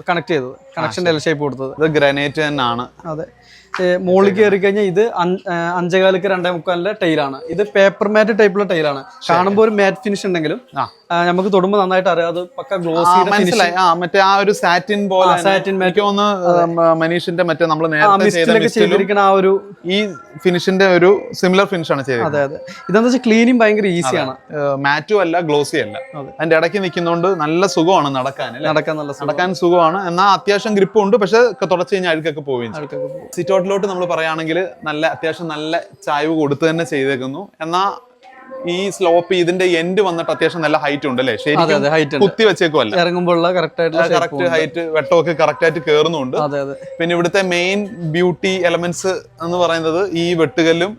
കണക്ട് ചെയ്തത്. കണക്ഷന്റെ എൽ ഷേപ്പ് കൊടുത്തത്. ഇത് ഗ്രാനൈറ്റ് തന്നെയാണ്. അതെ, മുകളിൽ കയറി കഴിഞ്ഞാൽ ഇത് 5.25 2.25 ടൈലാണ്. ഇത് പേപ്പർ മാറ്റ് ടൈപ്പുള്ള ടൈലാണ്. കാണുമ്പോൾ ഒരു മാറ്റ് ഫിനിഷ് ഉണ്ടെങ്കിലും നമുക്ക് തൊടുമ്പോൾ നന്നായിട്ട് അറിയാം അത് പക്ക ഗ്ലോസി. മനസ്സിലായി. മറ്റേ ആ ഒരു സാറ്റിൻ പോലെ മനീഷിന്റെ മറ്റേ നമ്മൾ നേരത്തെ ചെയ്തിരിക്കുന്ന ആ ഒരു ഈ ഫിനിഷിന്റെ ഒരു സിമിലർ ഫിനിഷ് ആണ് ചെയ്തത്. അതെ അതെ, ഇതെന്താ വെച്ചാൽ ക്ലീനിങ് ഭയങ്കര ഈസിയാണ്. മാറ്റും അല്ല, ഗ്ലോസി അല്ല. അതിന്റെ ഇടയ്ക്ക് നിൽക്കുന്നതുകൊണ്ട് നല്ല സുഖമാണ് നടക്കാൻ സുഖമാണ്. എന്നാൽ അത്യാവശ്യം ഗ്രിപ്പും ഉണ്ട്. പക്ഷെ തുടച്ചു കഴിഞ്ഞാൽ അഴുക്കൊക്കെ പോവുകയും ചെയ്യും. സിറ്റൗട്ടിലോട്ട് നമ്മൾ പറയുകയാണെങ്കിൽ അത്യാവശ്യം നല്ല ചായ്വ് കൊടുത്ത് തന്നെ ചെയ്തേക്കുന്നു. എന്നാൽ ഈ സ്ലോപ്പ് ഇതിന്റെ എൻഡ് വന്നിട്ട് അത്യാവശ്യം നല്ല ഹൈറ്റ് ഉണ്ട് അല്ലേ? ശരിക്കും കുത്തി വെച്ചേക്കുമല്ല, ഇറങ്ങുമ്പോൾ കറക്റ്റ് ഹൈറ്റ് വെട്ടമൊക്കെ കറക്റ്റ് ആയിട്ട് കയറുന്നുണ്ട്. പിന്നെ ഇവിടുത്തെ മെയിൻ ബ്യൂട്ടി എലമെന്റ്സ് എന്ന് പറയുന്നത് ഈ വെട്ടുകല്ലും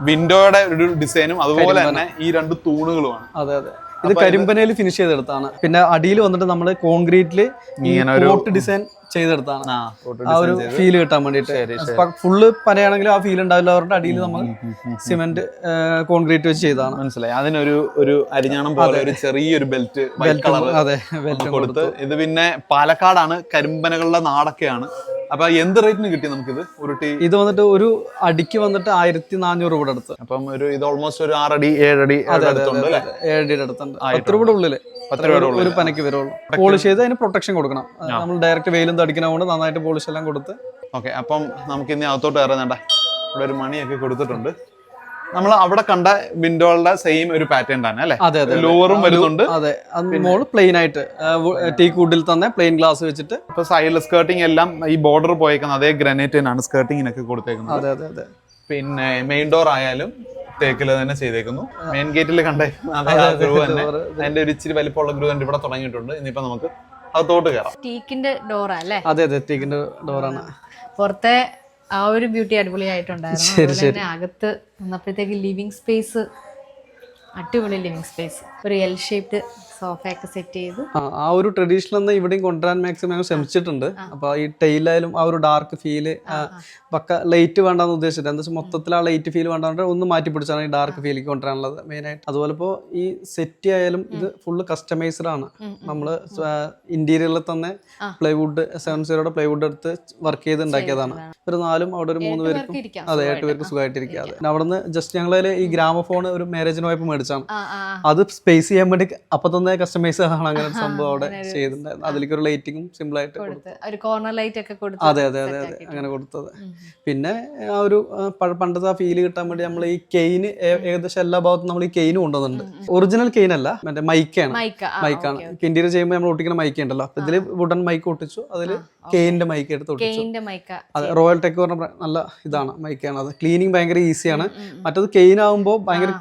വിൻഡോയുടെ ഒരു ഡിസൈനും അതുപോലെ തന്നെ ഈ 2 തൂണുകളുമാണ്. അതെ അതെ, ഇത് കരിമ്പനയിൽ ഫിനിഷ് ചെയ്തെടുത്താണ്. പിന്നെ അടിയിൽ വന്നിട്ട് നമ്മള് കോൺക്രീറ്റില് ഡിസൈൻ ചെയ്തെടുത്താണ്. ആ ഒരു ഫീല് കിട്ടാൻ വേണ്ടിട്ട്. ഫുള്ള് പനയാണെങ്കിലും ആ ഫീൽ ഉണ്ടാവില്ല. അവരുടെ അടിയിൽ നമ്മൾ സിമെന്റ് കോൺക്രീറ്റ് വെച്ച് ചെയ്താണ്. മനസ്സിലായി. അതിനൊരു അരിഞ്ഞാണം പോലെ ഒരു ചെറിയൊരു ബെൽറ്റ് കൊടുത്ത്. ഇത് പിന്നെ പാലക്കാടാണ്, കരിമ്പനകളുടെ നാടൊക്കെയാണ്. അപ്പൊ എന്ത് റേറ്റിന് കിട്ടി നമുക്കിത്? ഇത് വന്നിട്ട് ഒരു അടിക്ക് വന്നിട്ട് 1400 രൂപയുടെ അടുത്ത്. അപ്പം ഇത് ഓൾമോസ്റ്റ് ഒരു 6 അടി 7 അടി 7 അടിയുടെ അടുത്തുണ്ട്. 10 രൂപയുടെ ഉള്ളില് ഒരു പനക്ക് വരുള്ളൂ. പോളിഷ് ചെയ്ത് അതിന് പ്രൊട്ടക്ഷൻ കൊടുക്കണം. നമ്മൾ ഡയറക്റ്റ് വെയിലും തടിക്കുന്നതുകൊണ്ട് നന്നായിട്ട് പോളിഷ് എല്ലാം കൊടുത്ത്. ഓക്കെ, അപ്പം നമുക്ക് ഇനി അകത്തോട്ട് കയറുന്നുണ്ട. ഇവിടെ ഒരു മണിയൊക്കെ കൊടുത്തിട്ടുണ്ട്. നമ്മൾ അവിടെ കണ്ട വിൻഡോകളുടെ സെയിം ഒരു പാറ്റേൺ തന്നെ അല്ലെ? ലോവറും വരുന്നുണ്ട്. അതെ, മോള് പ്ലെയിൻ ആയിട്ട് ടീക്ക് വുഡിൽ തന്നെ പ്ലെയിൻ ഗ്ലാസ് വെച്ചിട്ട്. ഇപ്പൊ സൈഡിൽ സ്കേർട്ടിംഗ് എല്ലാം ഈ ബോർഡർ പോയേക്കുന്നത് അതേ ഗ്രാനൈറ്റിനാണ് സ്കേർട്ടിങ്ങിനൊക്കെ കൊടുത്തേക്കുന്നത്. അതെ അതെ അതെ. പിന്നെ മെയിൻ ഡോർ ആയാലും തേക്കില് തന്നെ ചെയ്തേക്കുന്നു. മെയിൻ ഗേറ്റിൽ കണ്ടേക്കുന്നത് ഗ്രൂ തന്നെ. അതിന്റെ ഒരു ഇച്ചിരി വലിപ്പമുള്ള ഗ്രൂ തന്നെ ഇവിടെ തുടങ്ങിയിട്ടുണ്ട്. ഇനിയിപ്പോ നമുക്ക് അകത്തോട്ട് കയറാം. ടീക്കിന്റെ ഡോറാ അല്ലേ? അതെ അതെ, ടീക്കിന്റെ ഡോറാണ്. പുറത്തെ ആ ഒരു ബ്യൂട്ടി അടിപൊളിയായിട്ടുണ്ടായിരുന്നു. അകത്ത് വന്നപ്പോഴത്തേക്ക് ലിവിങ് സ്പേസ്, അടിപൊളി ലിവിങ് സ്പേസ്. ഒരു എൽ ഷേപ്ഡ് സോഫയൊക്കെ സെറ്റ് ചെയ്തു. ആ ഒരു ട്രഡീഷണൽ എന്ന് ഇവിടെയും കൊണ്ടുവരാൻ മാക്സിമം ഞങ്ങൾ ശ്രമിച്ചിട്ടുണ്ട്. അപ്പൊ ഈ ടൈലായാലും ആ ഒരു ഡാർക്ക് ഫീല് പക്ക ലൈറ്റ് വേണ്ടെന്ന് ഉദ്ദേശിച്ചിട്ട് എന്താ വെച്ചാൽ മൊത്തത്തിൽ ആ ലൈറ്റ് ഫീൽ വേണ്ടാണ്ട് ഒന്ന് മാറ്റി പിടിച്ചാണ് ഈ ഡാർക്ക് ഫീലേക്ക് കൊണ്ടുവരാനുള്ളത് മെയിനായിട്ട്. അതുപോലെ ഇപ്പോൾ ഈ സെറ്റ് ആയാലും ഇത് ഫുള്ള് കസ്റ്റമൈസ്ഡ് ആണ്. നമ്മള് ഇന്റീരിയറിൽ തന്നെ പ്ലൈവുഡ് 7-0 പ്ലൈവുഡ് എടുത്ത് വർക്ക് ചെയ്ത് ഉണ്ടാക്കിയതാണ്. ഒരു 4 അവിടെ ഒരു 3 പേർക്കും 8 പേർക്ക് സുഖമായിട്ടിരിക്കാതെ. അവിടുന്ന് ജസ്റ്റ് ഞങ്ങളതിൽ ഈ ഗ്രാമഫോൺ ഒരു മാരേജിന് പോയപ്പോൾ മേടിച്ചാണ്. അത് സ്പേസ് ചെയ്യാൻ വേണ്ടി അപ്പൊ തന്നെ കസ്റ്റമൈസ് ആണ് അങ്ങനെ ഒരു സംഭവം അവിടെ ചെയ്തിട്ടുണ്ടായിരുന്നു. അതിലേക്ക് ഒരു ലൈറ്റിങ്ങും സിമ്പിൾ ആയിട്ട് ഒരു കോർണർ ലൈറ്റ് ഒക്കെ കൊടുത്തു. അതെ അങ്ങനെ കൊടുത്തത്. പിന്നെ ആ ഒരു പണ്ടത്തെ ആ ഫീല് കിട്ടാൻ വേണ്ടി നമ്മൾ ഈ കെയിന് ഏകദേശം എല്ലാ ഭാഗത്തും നമ്മൾ ഈ കെയിന് കൊണ്ടുവന്നിട്ടുണ്ട്. ഒറിജിനൽ കെയിൻ അല്ല, മറ്റേ മൈക്കാണ്. ഇന്റീരിയർ ചെയ്യുമ്പോൾ നമ്മൾ ഒട്ടിക്കുന്ന മൈക്ക് ഉണ്ടല്ലോ, അപ്പൊ ഇതില് വുഡൻ മൈക്ക് ഒട്ടിച്ചു, അതില് കെയിന്റെ മൈക്ക് എടുത്ത് ഒട്ടിച്ചു. അതെ, റോയൽ ടെക് പറഞ്ഞ നല്ല ഇതാണ് മൈക്കാണ്. അത് ക്ലീനിങ് ഭയങ്കര ഈസിയാണ്. മറ്റത് കെയിൻ ആകുമ്പോൾ ഭയങ്കര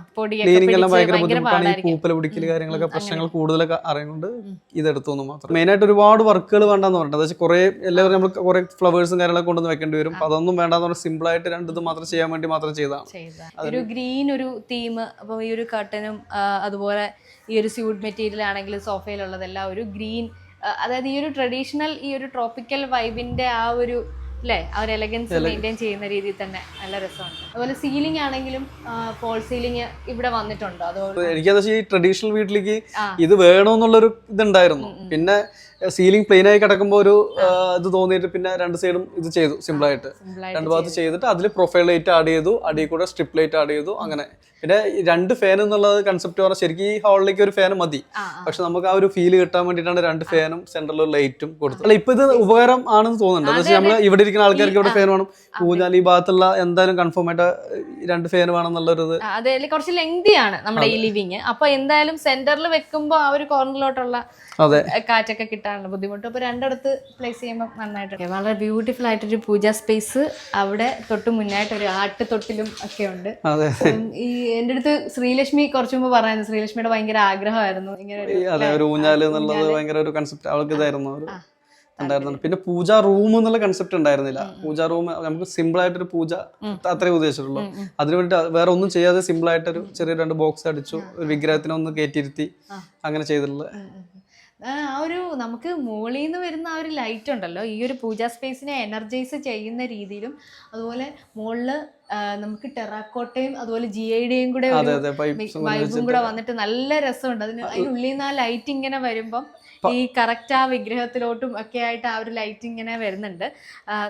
ക്ലീനിങ് എല്ലാം ഭയങ്കര ബുദ്ധിമുട്ടാണ്. ഈ പൂപ്പല പിടിക്കല് കാര്യങ്ങളൊക്കെ പ്രശ്നങ്ങൾ കൂടുതലൊക്കെ അറിയുന്നുണ്ട്. ഇതെടുത്തു മാത്രം. മെയിനായിട്ട് ഒരുപാട് വർക്കുകൾ വേണ്ടെന്ന് പറഞ്ഞിട്ട്, അതായത് കുറെ എല്ലാവരും നമ്മൾ കുറെ ഫ്ലവേഴ്സും കാര്യങ്ങളൊക്കെ കൊണ്ടുവന്ന് വെക്കേണ്ടി വരും. അപ്പൊ അതൊന്നും വേണ്ടെന്ന് പറഞ്ഞാൽ സിമ്പിൾ ആയിട്ട് രണ്ടിത് മാത്രം ചെയ്യാൻ വേണ്ടി മാത്രം ചെയ്തതാണ്. ഒരു ഗ്രീൻ ഒരു തീം. അപ്പൊ ഈ ഒരു കർട്ടനും അതുപോലെ ഈ ഒരു സ്യൂട്ട് മെറ്റീരിയൽ ആണെങ്കിലും സോഫയിലുള്ളതെല്ലാം ഒരു ഗ്രീൻ, അതായത് ഈ ഒരു ട്രഡീഷണൽ ഈ ഒരു ട്രോപ്പിക്കൽ വൈബിന്റെ ആ ഒരു അല്ലേ ആ ഒരു എലഗൻസ് മെയിൻറ്റെയിൻ ചെയ്യുന്ന രീതിയിൽ തന്നെ നല്ല രസമുണ്ട്. അതുപോലെ സീലിംഗ് ആണെങ്കിലും ഫോൾ സീലിംഗ് ഇവിടെ വന്നിട്ടുണ്ടോ? അതുപോലെ എനിക്കത് ഈ ട്രഡീഷണൽ വീട്ടിലേക്ക് ഇത് വേണമെന്നുള്ളൊരു ഇതുണ്ടായിരുന്നു. പിന്നെ സീലിംഗ് പ്ലെയിൻ ആയി കിടക്കുമ്പോൾ ഒരു ഇത് തോന്നിയിട്ട് പിന്നെ രണ്ട് സൈഡും ഇത് ചെയ്തു സിമ്പിളായിട്ട്. രണ്ട് ഭാഗത്ത് ചെയ്തിട്ട് അതിൽ പ്രൊഫൈൽ ലൈറ്റ് ആഡ് ചെയ്തു, അടിയിൽ കൂടെ സ്ട്രിപ്പ് ലൈറ്റ് ആഡ് ചെയ്തു. അങ്ങനെ പിന്നെ 2 ഫാൻ എന്നുള്ളത് കൺസെപ്റ്റ് പറഞ്ഞാൽ ശരിക്കും ഈ ഹാളിലേക്ക് ഒരു ഫാൻ മതി. പക്ഷെ നമുക്ക് ആ ഒരു ഫീല് കിട്ടാൻ വേണ്ടിയിട്ടാണ് 2 ഫാനും സെന്ററിൽ ഒരു ലൈറ്റും കൊടുത്തത്. അല്ല, ഇപ്പൊ ഇത് ഉപകാരം ആണെന്ന് തോന്നുന്നുണ്ട്. എന്താ വെച്ചാൽ നമ്മൾ ഇവിടെ ഇരിക്കുന്ന ആൾക്കാർക്ക് ഇവിടെ ഫാൻ വേണം, ഊഞ്ഞാൽ ഈ ഭാഗത്തുള്ള എന്തായാലും കൺഫേം ആയിട്ട് 2 ഫാൻ വേണം എന്നുള്ളൊരു ഇത്. അതെ, കുറച്ച് ലെങ്തിയാണ് നമ്മുടെ ഈ ലിവിങ്. അപ്പൊ എന്തായാലും സെന്ററിൽ വെക്കുമ്പോൾ ആ ഒരു കോർണറിലോട്ടുള്ള കാറ്റൊക്കെ കിട്ടാനുള്ള ബുദ്ധിമുട്ട്. അപ്പൊ രണ്ടിടത്ത് പ്ലേസ് ചെയ്യുമ്പോൾ നന്നായിട്ട് വളരെ ബ്യൂട്ടിഫുൾ ആയിട്ടൊരു പൂജാ സ്പേസ്. അവിടെ തൊട്ട് മുന്നായിട്ട് ഒരു ആട്ടുതൊട്ടിലും ഒക്കെ ഉണ്ട്. ഈ എന്റെ അടുത്ത് ശ്രീലക്ഷ്മി കുറച്ചു മുമ്പ് പറയുന്നത് ശ്രീലക്ഷ്മിയുടെ ഭയങ്കര ആഗ്രഹമായിരുന്നു ഇങ്ങനെ ഒരു ഊഞ്ഞാല് എന്നുള്ളത്. ഭയങ്കര ഒരു കൺസെപ്റ്റ് അവൾക്ക് ഇതായിരുന്നു ഉണ്ടായിരുന്നു. പിന്നെ പൂജ റൂം എന്നുള്ള കൺസെപ്റ്റ് ഉണ്ടായിരുന്നില്ല. പൂജ റൂം നമുക്ക് സിമ്പിൾ ആയിട്ടൊരു പൂജ അത്രേ ഉദ്ദേശിച്ചിട്ടുള്ളൂ. അതിനു വേണ്ടി വേറെ ഒന്നും ചെയ്യാതെ സിമ്പിൾ ആയിട്ടൊരു ചെറിയ 2 ബോക്സ് അടിച്ചു, ഒരു വിഗ്രഹത്തിനെ ഒന്ന് കയറ്റിയിരുത്തി അങ്ങനെ ചെയ്തിട്ടുള്ളത്. ആ ഒരു നമുക്ക് മുകളിൽ നിന്ന് വരുന്ന ആ ഒരു ലൈറ്റ് ഉണ്ടല്ലോ, ഈ ഒരു പൂജാ സ്പേസിനെ എനർജൈസ് ചെയ്യുന്ന രീതിയിലും, അതുപോലെ മുകളില് നമുക്ക് ടെറാക്കോട്ടയും അതുപോലെ GIDയും കൂടെ വൈബും കൂടെ വന്നിട്ട് നല്ല രസമുണ്ട്. അതിനുള്ളിൽ നിന്ന് ആ ലൈറ്റ് ഇങ്ങനെ വരുമ്പം ഈ കറക്റ്റ് ആ വിഗ്രഹത്തിലോട്ടും ഒക്കെ ആയിട്ട് ആ ഒരു ലൈറ്റ് ഇങ്ങനെ വരുന്നുണ്ട്.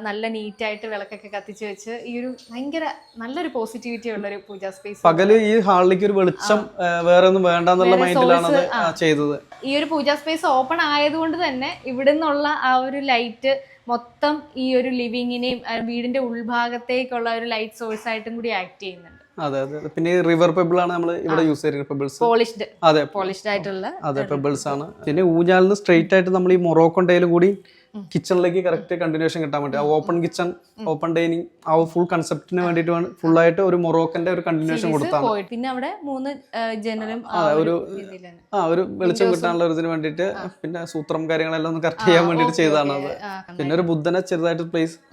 നല്ല നീറ്റായിട്ട് വിളക്കൊക്കെ കത്തിച്ച് വെച്ച് ഈ ഒരു ഭയങ്കര നല്ലൊരു പോസിറ്റിവിറ്റി ഉള്ള ഒരു പൂജാ സ്പേസ്. പകല് ഈ ഹാളിലേക്ക് ഒരു വെളിച്ചം വേറെ ഒന്നും വേണ്ടെന്നുള്ള മൈൻഡിലാണ് ചെയ്തത്. ഈ ഒരു പൂജാ സ്പേസ് ഓപ്പൺ ആയതുകൊണ്ട് തന്നെ ഇവിടെ നിന്നുള്ള ആ ഒരു ലൈറ്റ് മൊത്തം ഈ ഒരു ലിവിങ്ങിനെയും വീടിന്റെ ഉൾഭാഗത്തേക്കുള്ള ഒരു ലൈറ്റ് സോഴ്സ് ആയിട്ടും കൂടി ആക്ട് ചെയ്യുന്നുണ്ട്. അതെ. പിന്നെ റിവർ പെബിൾ ആണ് നമ്മൾ ഇവിടെ യൂസ് ചെയ്യുന്നത്. പെബിൾസ് പോളിഷ്ഡ് ആയിട്ടുള്ള പെബിൾസ് ആണ്. പിന്നെ ഊഞ്ഞാലിന് സ്ട്രെയിറ്റ് ആയിട്ട് നമ്മൾ ഈ മൊറോക്കോൺ ടൈലും കൂടി കിച്ചണിലേക്ക് കറക്റ്റ് കണ്ടിന്യൂഷൻ കിട്ടാൻ വേണ്ടി ഓപ്പൺ കിച്ചൺ, ഓപ്പൺ ഡൈനിങ് ആ ഫുൾ കൺസെപ്റ്റിന് വേണ്ടിയിട്ട് ഫുൾ ആയിട്ട് ഒരു മൊറോക്കന്റെ ഒരു കണ്ടിന്യൂഷൻ കൊടുത്താണ്. പിന്നെ അവിടെ 3 ജനലും ഒരു വെളിച്ചം കിട്ടാനുള്ള ഇതിന് വേണ്ടിയിട്ട്, പിന്നെ സൂത്രം കാര്യങ്ങളെല്ലാം ഒന്ന് കറക്റ്റ് ചെയ്യാൻ വേണ്ടിയിട്ട് ചെയ്തതാണ് അത്. പിന്നെ ഒരു ബുദ്ധനെ ചെറുതായിട്ട്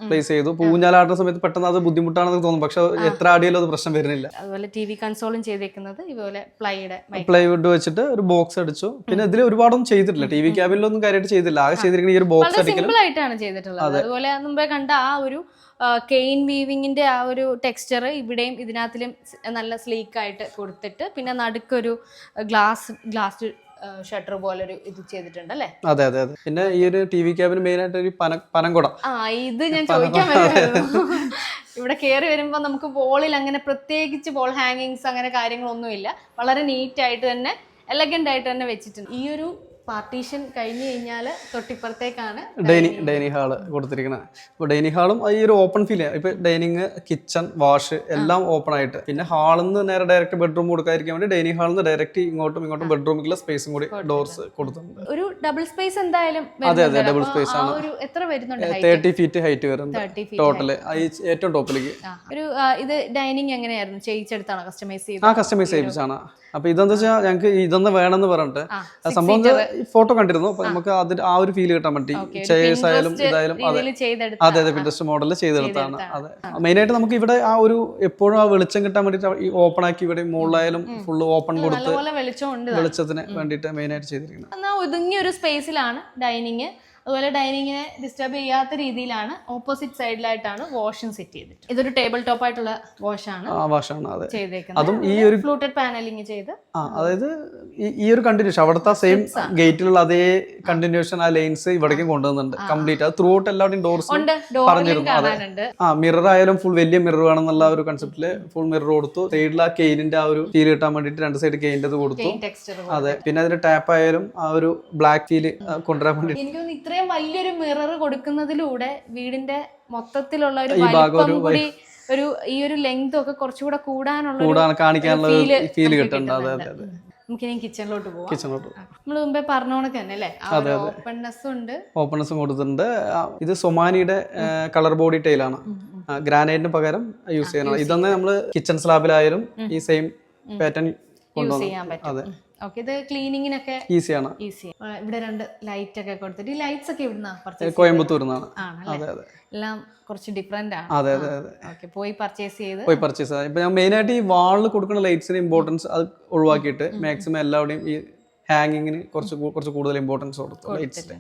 പ്ലേസ് ചെയ്തു. ഊഞ്ഞാലാടുന്ന സമയത്ത് പെട്ടെന്ന് അത് ബുദ്ധിമുട്ടാണെന്ന് തോന്നും, പക്ഷെ എത്ര ആടിയാലും അത് പ്രശ്നം വരുന്നില്ല. അതുപോലെ TV കൺസോളും ചെയ്തേക്കുന്നത് ഇതുപോലെ പ്ലൈവുഡ് വെച്ചിട്ട് ഒരു ബോക്സ് അടിച്ചു. പിന്നെ ഇതിൽ ഒരുപാടൊന്നും ചെയ്തിട്ടില്ല, TV ക്യാബിനിലൊന്നും കാര്യമായിട്ട് ചെയ്തില്ല. ആകെ ചെയ്തിരിക്കുന്ന ഈ ഒരു ബോക്സ് സിമ്പിൾ ആയിട്ടാണ് ചെയ്തിട്ടുള്ളത്. അതുപോലെ മുമ്പേ കണ്ട ആ ഒരു കെയിൻ വീവിങ്ങിന്റെ ആ ഒരു ടെക്സ്ചർ ഇവിടെയും ഇതിനകത്തിലും നല്ല സ്ലീക്ക് ആയിട്ട് കൊടുത്തിട്ട്, പിന്നെ നടുക്കൊരു ഗ്ലാസ് ഷട്ടർ പോലൊരു ഇത് ചെയ്തിട്ടുണ്ട് അല്ലേ? അതെ. പിന്നെ ഈ ഒരു TV ക്യാബിന് മെയിൻ ആയിട്ട് ഒരു പനംകുട. ഇത് ഞാൻ ചോദിക്കാൻ വരുമായിരുന്നു. ഇവിടെ കയറി വരുമ്പോൾ നമുക്ക് വോളിൽ അങ്ങനെ പ്രത്യേകിച്ച് വോൾ ഹാങ്ങിങ്സ് അങ്ങനെ കാര്യങ്ങളൊന്നുമില്ല. വളരെ നീറ്റ് ആയിട്ട് തന്നെ എലഗന്റ് ആയിട്ട് തന്നെ വെച്ചിട്ടുണ്ട്. ഈ ഒരു പാർട്ടീഷൻ കഴിഞ്ഞ് കഴിഞ്ഞാൽ തൊട്ടിപ്പുറത്തേക്കാണ് ഡൈനിങ് ഹാള് കൊടുത്തിരിക്കുന്നത്. ഇപ്പോൾ ഡൈനിങ് ഹാളും ഈ ഒരു ഓപ്പൺ ഫീൽ ചെയ്യാം. ഇപ്പൊ ഡൈനിങ്, കിച്ചൺ, വാഷ് എല്ലാം ഓപ്പൺ ആയിട്ട്. പിന്നെ ഹാളിൽ നിന്ന് നേരെ ഡയറക്റ്റ് ബെഡ്റൂം കൊടുക്കാതിരിക്കാൻ വേണ്ടി ഡൈനിങ് ഹാളിൽ നിന്ന് ഡയറക്റ്റ് ഇങ്ങോട്ടും ബെഡ്റൂമിലുള്ള സ്പേസും കൂടി ഡോർസ് കൊടുത്തിട്ടുണ്ട്. ഒരു ഡബിൾ സ്പേസ് എന്തായാലും. അതെ ഡബിൾ സ്പേസ് ആണ്. എത്ര വരുന്നുണ്ട്? 30 ഫീറ്റ് ഹൈറ്റ് വരുന്നത് ടോട്ടല് ഏറ്റവും ടോപ്പിലേക്ക്. ഒരു ഇത് ഡൈനിങ് എങ്ങനെയായിരുന്നു? ചെയ്യിച്ചെടുത്താണോ? കസ്റ്റമൈസ് ചെയ്ത്? കസ്റ്റമൈസ് ചെയ്യിപ്പിച്ചാണ്. അപ്പൊ ഇതെന്താ വെച്ചാൽ ഞങ്ങൾക്ക് ഇതൊന്ന് വേണമെന്ന് പറഞ്ഞിട്ട് സംഭവം ഫോട്ടോ കണ്ടിരുന്നു. അപ്പൊ നമുക്ക് അതിന് ആ ഒരു ഫീൽ കിട്ടാൻ പറ്റി. ചെയർസ് ആയാലും ഇതായാലും അതെ അതെ പിൻട്രസ്റ്റ് മോഡലിൽ ചെയ്തെടുത്താണ്. അതെ മെയിൻ ആയിട്ട് നമുക്ക് ഇവിടെ ആ ഒരു എപ്പോഴും ആ വെളിച്ചം കിട്ടാൻ വേണ്ടിട്ട് ഈ ഓപ്പൺ ആക്കി ഇവിടെ മുകളിലായാലും ഫുള്ള് ഓപ്പൺ കൊടുത്ത് വെളിച്ചത്തിന് വേണ്ടിയിട്ട് മെയിൻ ആയിട്ട് ചെയ്തിരിക്കുന്നത്. ഒതുങ്ങിയ ഒരു സ്പേസിലാണ് ഡൈനിങ്. അതുപോലെ ഡൈനിങ്ങിനെ ഡിസ്റ്റർബ് ചെയ്യാത്ത രീതിയിലാണ് ഓപ്പോസിറ്റ് സൈഡിലായിട്ടാണ് വാഷും സെറ്റ് ചെയ്തത്. ഇതൊരു ടേബിൾ ടോപ്പ് ആയിട്ടുള്ള വാഷാണ് ചെയ്തേക്കുന്നത്. അതും ഈ ഒരു ഫ്ലൂട്ടഡ് പാനലിംഗ് ചെയ്ത് അതായത് ഈ ഒരു കണ്ടിന്യൂഷൻ അവിടുത്തെ സെയിം ഗേറ്റിലുള്ള അതേ കണ്ടിന്യൂഷൻ ആ ലൈൻസ് ഇവിടേക്കും കൊണ്ടുവന്നുണ്ട് കംപ്ലീറ്റ്. അത് ത്രൂ ഔട്ട് എല്ലാവരുടെയും ഡോർസ് പറഞ്ഞിരുന്നു. അതെ മിറർ ആയാലും ഫുൾ വലിയ മിറർ വേണമെന്നുള്ള ഒരു കൺസെപ്റ്റില് ഫുൾ മിറർ കൊടുത്തു. സൈഡിൽ ആ കെയിനിന്റെ ആ ഒരു ഫീൽ കിട്ടാൻ വേണ്ടിട്ട് രണ്ട് സൈഡ് കെയിൻ്റെ കൊടുത്തു. അതെ പിന്നെ അതിന്റെ ടാപ്പ് ആയാലും ആ ഒരു ബ്ലാക്ക് ഫീൽ കൊണ്ടുവരാൻ വേണ്ടി ഇത്രയും വലിയൊരു മിറർ കൊടുക്കുന്നതിലൂടെ വീടിന്റെ മൊത്തത്തിലുള്ള ഒരു വലിപ്പം കൂടി ഒരു ഈ ഒരു ലെങ്ത് ഒക്കെ കുറച്ചുകൂടെ കാണിക്കാനുള്ള ഫീൽ കിട്ടുന്നുണ്ട്. അതെ അതെ നമുക്കിനി കിച്ചണിലോട്ട് പോവാം. നമ്മൾ മുമ്പേ പറഞ്ഞ കണക്ക് തന്നെ അല്ലേ, ഓപ്പൺനെസ്സും കൊടുത്തിട്ടുണ്ട്. ഇത് സൊമാനിയുടെ കളർ ബോഡി ടൈലാണ്. ഗ്രാനൈറ്റിന് പകരം യൂസ് ചെയ്യണം. ഇതൊന്ന് നമ്മള് കിച്ചൺ സ്ലാബിലായാലും ഈ സെയിം പാറ്റേൺ കൊണ്ടുവന്നു. അതെ ഇത് ക്ലീനിങ്ങിനൊക്കെ ഈസിയാണ്. ഇവിടെ രണ്ട് ലൈറ്റ് ഒക്കെ കൊടുത്തിട്ട് ഈ ലൈറ്റ്സ് ഒക്കെ ഇവിടുന്ന കോയമ്പത്തൂർന്നാണ്. എല്ലാം കുറച്ച് ഡിഫറെന്റ് ആണ്. അതെ അതെ അതെ പോയി പർച്ചേസ് ചെയ്ത് ഇപ്പൊ ഞാൻ മെയിൻ ആയിട്ട് ഈ വാളിൽ കൊടുക്കുന്ന ലൈറ്റ്സിന് ഇമ്പോർട്ടൻസ് അത് ഒഴിവാക്കിയിട്ട് മാക്സിമം എല്ലാവരുടെയും ഈ ഹാങ്ങിങ്ങിന് കുറച്ച് കൂടുതൽ ഇമ്പോർട്ടൻസ് കൊടുത്തു ലൈറ്റ്സിന്.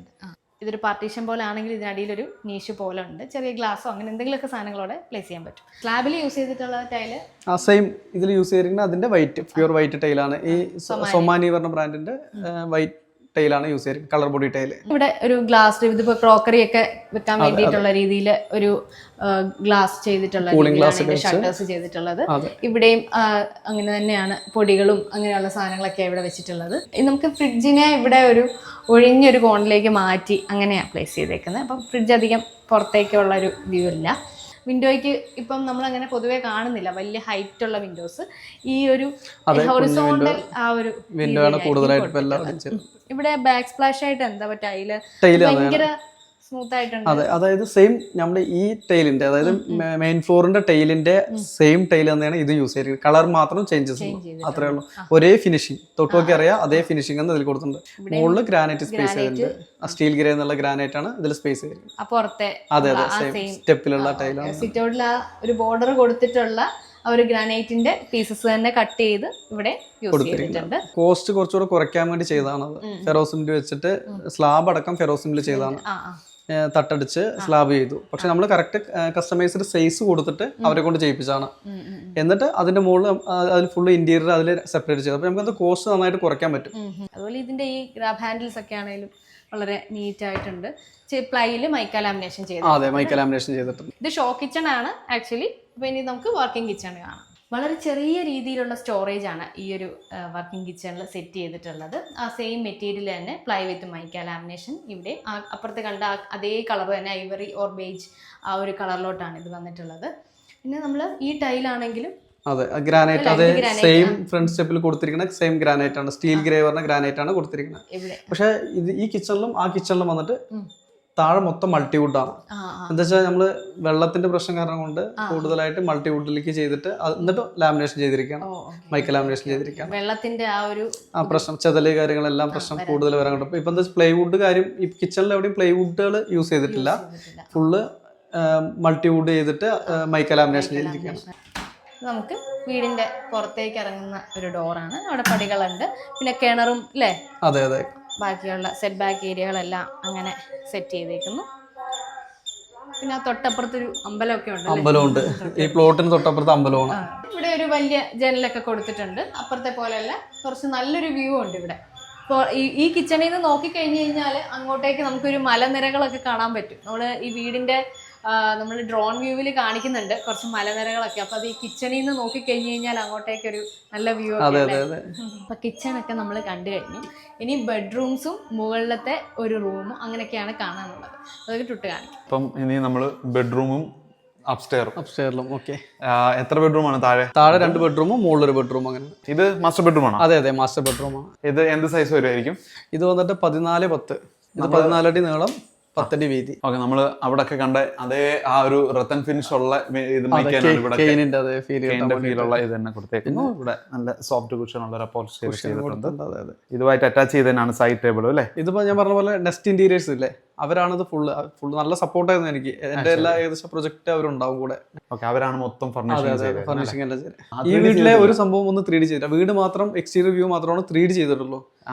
ഇതൊരു പാർട്ടീഷൻ പോലെ ആണെങ്കിൽ ഇതിനടിയിൽ ഒരു നീഷ് പോലെ ഉണ്ട്. ചെറിയ ഗ്ലാസ്സോ അങ്ങനെ എന്തെങ്കിലുമൊക്കെ സാധനങ്ങളോടെ പ്ലേസ് ചെയ്യാൻ പറ്റും. സ്ലാബിൽ യൂസ് ചെയ്തിട്ടുള്ള ടൈല് സെയിം ഇതിൽ യൂസ് ചെയ്തിരിക്കുന്നത് അതിന്റെ വൈറ്റ് പ്യൂർ വൈറ്റ് ടൈലാണ്. ഈ സൊമാനി പറഞ്ഞ ബ്രാൻഡിന്റെ വൈറ്റ് ടൈലാണ് യൂസ് ചെയ്തിരിക്കുന്നത്, കളർ ബോഡി ടൈല്. ഇവിടെ ഒരു ഗ്ലാസ് ഇതിപ്പോ ക്രോക്കറി ഒക്കെ വെക്കാൻ വേണ്ടിയിട്ടുള്ള രീതിയിൽ ഒരു ഗ്ലാസ് ചെയ്തിട്ടുള്ള ഷട്ടേഴ്സ് ചെയ്തിട്ടുള്ളത്. ഇവിടെയും അങ്ങനെ തന്നെയാണ്. പൊടികളും അങ്ങനെയുള്ള സാധനങ്ങളൊക്കെ ഇവിടെ വെച്ചിട്ടുള്ളത്. നമുക്ക് ഫ്രിഡ്ജിനെ ഇവിടെ ഒരു ഒഴിഞ്ഞൊരു കോണിലേക്ക് മാറ്റി അങ്ങനെയാണ് പ്ലേസ് ചെയ്തേക്കുന്നത്. അപ്പം ഫ്രിഡ്ജ് അധികം പുറത്തേക്കുള്ള ഒരു വ്യൂ ഇല്ല. വിൻഡോയ്ക്ക് ഇപ്പം നമ്മൾ അങ്ങനെ പൊതുവേ കാണുന്നില്ല വലിയ ഹൈറ്റ് ഉള്ള വിൻഡോസ്. ഈ ഒരു ഹൊറിസോണ്ടൽ ആ ഒരു ഇവിടെ ബാക്ക് സ്പ്ലാഷ് ആയിട്ട് എന്താ ടൈല് ഭയങ്കര സ്മൂത്ത് ആയിട്ടുണ്ട്. അതെ അതായത് സെയിം നമ്മുടെ ഈ ടൈലിന്റെ അതായത് മെയിൻ ഫ്ലോറിന്റെ ടൈലിന്റെ സെയിം ടൈൽ തന്നെയാണ് ഇത് യൂസ് ചെയ്തിരിക്കുന്നത്. കളർ മാത്രം ചേഞ്ചസ് അത്രേ ഉള്ളൂ. ഒരേ ഫിനിഷിംഗ് തൊട്ടുനോക്കി അറിയാം അതേ ഫിനിഷിംഗ് എന്ന് ഇതിൽ കൊടുത്തിട്ടുണ്ട്. മുകളിൽ ഗ്രാനൈറ്റ് സ്പേസ് ചെയ്തിട്ടുണ്ട്. സ്റ്റീൽ ഗ്രേ എന്നുള്ള ഗ്രാനൈറ്റ് ആണ് ഇതിൽ സ്പേസ് ചെയ്തിരിക്കുന്നത്. അതെ അതെ സെയിം സ്റ്റെപ്പിലുള്ള ടൈലാണ്. സിറ്റൗട്ടിൽ ഒരു ബോർഡർ കൊടുത്തിട്ടുള്ള ഒരു ഗ്രാനൈറ്റിന്റെ പീസസ് തന്നെ കട്ട് ചെയ്ത് ഇവിടെ യൂസ് ചെയ്തിട്ടുണ്ട്. കോസ്റ്റ് കുറച്ചുകൂടെ കുറയ്ക്കാൻ വേണ്ടി ചെയ്തതാണ്. ഫെറോസിമിന്റ് വെച്ചിട്ട് സ്ലാബ് അടക്കം ഫെറോസിമില് ചെയ്തതാണ്. തട്ടടിച്ച് സ്ലാബ് ചെയ്തു. പക്ഷെ നമ്മൾ കറക്റ്റ് കസ്റ്റമൈസ്ഡ് സൈസ് കൊടുത്തിട്ട് അവരെ കൊണ്ട് ചെയ്യിപ്പിച്ചാണ്. എന്നിട്ട് അതിന്റെ മുകളിൽ അതിൽ ഫുൾ ഇന്റീരിയർ അതിൽ സെപ്പറേറ്റ് ചെയ്തു. അപ്പൊ നമുക്ക് അത് കോസ്റ്റ് നന്നായിട്ട് കുറയ്ക്കാൻ പറ്റും. അതുപോലെ ഇതിന്റെ ഈ ഗ്രാബ് ഹാൻഡിൽസ് ഒക്കെ ആണെങ്കിലും വളരെ നീറ്റ് ആയിട്ടുണ്ട്. പ്ലൈയില് മൈക്ക ലാമിനേഷൻ ചെയ്തു. അതെ മൈക്ക ലാമിനേഷൻ ചെയ്തിട്ടുണ്ട്. ഇത് ഷോ കിച്ചൺ ആണ് ആക്ച്വലി. അപ്പൊ ഇനി നമുക്ക് വർക്കിംഗ് കിച്ചൺ കാണാം. വളരെ ചെറിയ രീതിയിലുള്ള സ്റ്റോറേജ് ആണ് ഈ ഒരു വർക്കിംഗ് കിച്ചണിൽ സെറ്റ് ചെയ്തിട്ടുള്ളത്. ആ സെയിം മെറ്റീരിയൽ തന്നെ പ്ലൈ വിത്ത് മൈക്ക ലാമിനേഷൻ. ഇവിടെ അപ്പുറത്ത് കണ്ട അതേ കളർ തന്നെ ഐവറി ഓർ ബേജ് ആ ഒരു കളറിലോട്ടാണ് ഇത് വന്നിട്ടുള്ളത്. പിന്നെ നമ്മൾ ഈ ടൈലാണെങ്കിലും അതെ ഗ്രാനൈറ്റ് അതെ സെയിം ഫ്രണ്ട് സ്റ്റെപ്പിൽ കൊടുത്തിരിക്കുന്ന സെയിം ഗ്രാനൈറ്റ് ആണ്. സ്റ്റീൽ ഗ്രേ പറഞ്ഞ ഗ്രാനൈറ്റ് ആണ് കൊടുത്തിരിക്കുന്നത്. പക്ഷെ ഇത് ഈ കിച്ചണിലും ആ കിച്ചണിലും വന്നിട്ട് താഴെ മൊത്തം മൾട്ടിവുഡ് ആണ്. എന്താ വെച്ചാൽ നമ്മള് വെള്ളത്തിന്റെ പ്രശ്നം കാരണം കൊണ്ട് കൂടുതലായിട്ട് മൾട്ടിവുഡിലേക്ക് ചെയ്തിട്ട് എന്നിട്ട് ലാമിനേഷൻ ചെയ്തിരിക്കുകയാണ്. മൈക്ക ലാമിനേഷൻ ചെയ്തിരിക്കുകയാണ്. വെള്ളത്തിന്റെ ആ പ്രശ്നം ചെതല് കാര്യങ്ങളെല്ലാം പ്രശ്നം കൂടുതൽ വരാൻ കൊണ്ട് ഇപ്പൊ എന്താ പ്ലൈവുഡ് കാര്യം ഈ കിച്ചണിൽ എവിടെയും പ്ലൈവുഡുകൾ യൂസ് ചെയ്തിട്ടില്ല. ഫുള്ള് മൾട്ടിവുഡ് ചെയ്തിട്ട് മൈക്ക ലാമിനേഷൻ ചെയ്തിരിക്കുകയാണ്. നമുക്ക് വീടിന്റെ പുറത്തേക്ക് ഇറങ്ങുന്ന ഒരു ഡോറാണ്. അവിടെ പടികളുണ്ട്. പിന്നെ കിണറും അല്ലേ. അതെ അതെ ബാക്കിയുള്ള സെറ്റ് ബാക്ക് ഏരിയകളെല്ലാം അങ്ങനെ സെറ്റ് ചെയ്തേക്കുന്നു. പിന്നെ തൊട്ടപ്പുറത്തൊരു അമ്പലമൊക്കെ ഉണ്ട്. ഈ പ്ലോട്ടിന് തൊട്ടപ്പുറത്ത് അമ്പലമാണ്. ഇവിടെ ഒരു വലിയ ജനലൊക്കെ കൊടുത്തിട്ടുണ്ട്. അപ്പുറത്തെ പോലെയല്ല, കുറച്ച് നല്ലൊരു വ്യൂ ഉണ്ട് ഇവിടെ. ഇപ്പോൾ ഈ കിച്ചണിൽ നിന്ന് നോക്കിക്കഴിഞ്ഞ് കഴിഞ്ഞാൽ അങ്ങോട്ടേക്ക് നമുക്കൊരു മലനിരകളൊക്കെ കാണാൻ പറ്റും. നമ്മൾ ഈ വീടിന്റെ നമ്മൾ ഡ്രോൺ വ്യൂവിൽ കാണിക്കുന്നുണ്ട് കുറച്ച് മലനിരകളൊക്കെ. അപ്പൊ അത് ഈ കിച്ചണിൽ നിന്ന് നോക്കിക്കഴിഞ്ഞ് കഴിഞ്ഞാൽ അങ്ങോട്ടേക്കൊരു നല്ല വ്യൂ ഒക്കെ. അപ്പൊ കിച്ചണൊക്കെ നമ്മൾ കണ്ടു കഴിഞ്ഞു. ഇനി ബെഡ്റൂംസും മുകളിലത്തെ ഒരു റൂമും അങ്ങനെയൊക്കെയാണ് കാണാനുള്ളത്. അതൊക്കെ തൊട്ട് കാണിക്കും. അപ്പം ഇനി നമ്മൾ ബെഡ്റൂമും അപ്സ്റ്റെയറിലും ഓക്കെ. എത്ര ബെഡ്റൂം ആണ്? താഴെ 2 ബെഡ്റൂമും മുകളിലൊരു ബെഡ്റൂം. അങ്ങനെ ഇത് മാസ്റ്റർ ബെഡ്റൂം ആണ്? അതെ അതെ മാസ്റ്റർ ബെഡ്റൂം ആണ്. ഇത് എന്ത് സൈസ് വരുമായിരിക്കും? ഇത് വന്നിട്ട് 14 10. ഇത് 14 അടി നീളം, 10 വീതി. ഓക്കെ, നമ്മള് അവിടെ ഒക്കെ കണ്ട അതേ ആ ഒരു റത്തൻ ഫിനിഷ് ഉള്ള ഇത് കെയിനിന്റെ അതേ ഫീലുള്ള ഇത് തന്നെ കൊടുത്തേക്കുന്നു. ഇവിടെ നല്ല സോഫ്റ്റ് കുഷൻ ഉള്ള ഒരു അപ്പോൾസ്റ്ററി ചെയ്തിട്ടുണ്ട്. ഇതുമായിട്ട് അറ്റാച്ച് ചെയ്തതിനാണ് സൈഡ് ടേബിൾ അല്ലേ. ഇതിപ്പോ ഞാൻ പറഞ്ഞ പോലെ നെസ്റ്റ് ഇന്റീരിയേഴ്സ് ഇല്ലേ, അവരാണിത് ഫുള്ള് നല്ല സപ്പോർട്ടായിരുന്നു എനിക്ക്. എന്റെ എല്ലാ ഏകദേശം പ്രൊജക്ട് അവരുണ്ടാവും കൂടെ. ഓക്കെ, അവരാണ് മൊത്തം ഫർണിഷിംഗ് എല്ലാം ചെയ്തത്. ഈ വീട്ടിലെ ഒരു സംഭവം ഒന്ന് 3D ചെയ്തില്ല. വീട് മാത്രം എക്സ്റ്റീരിയർ വ്യൂ മാത്രമാണ് 3D ചെയ്തിട്ടുള്ളൂ.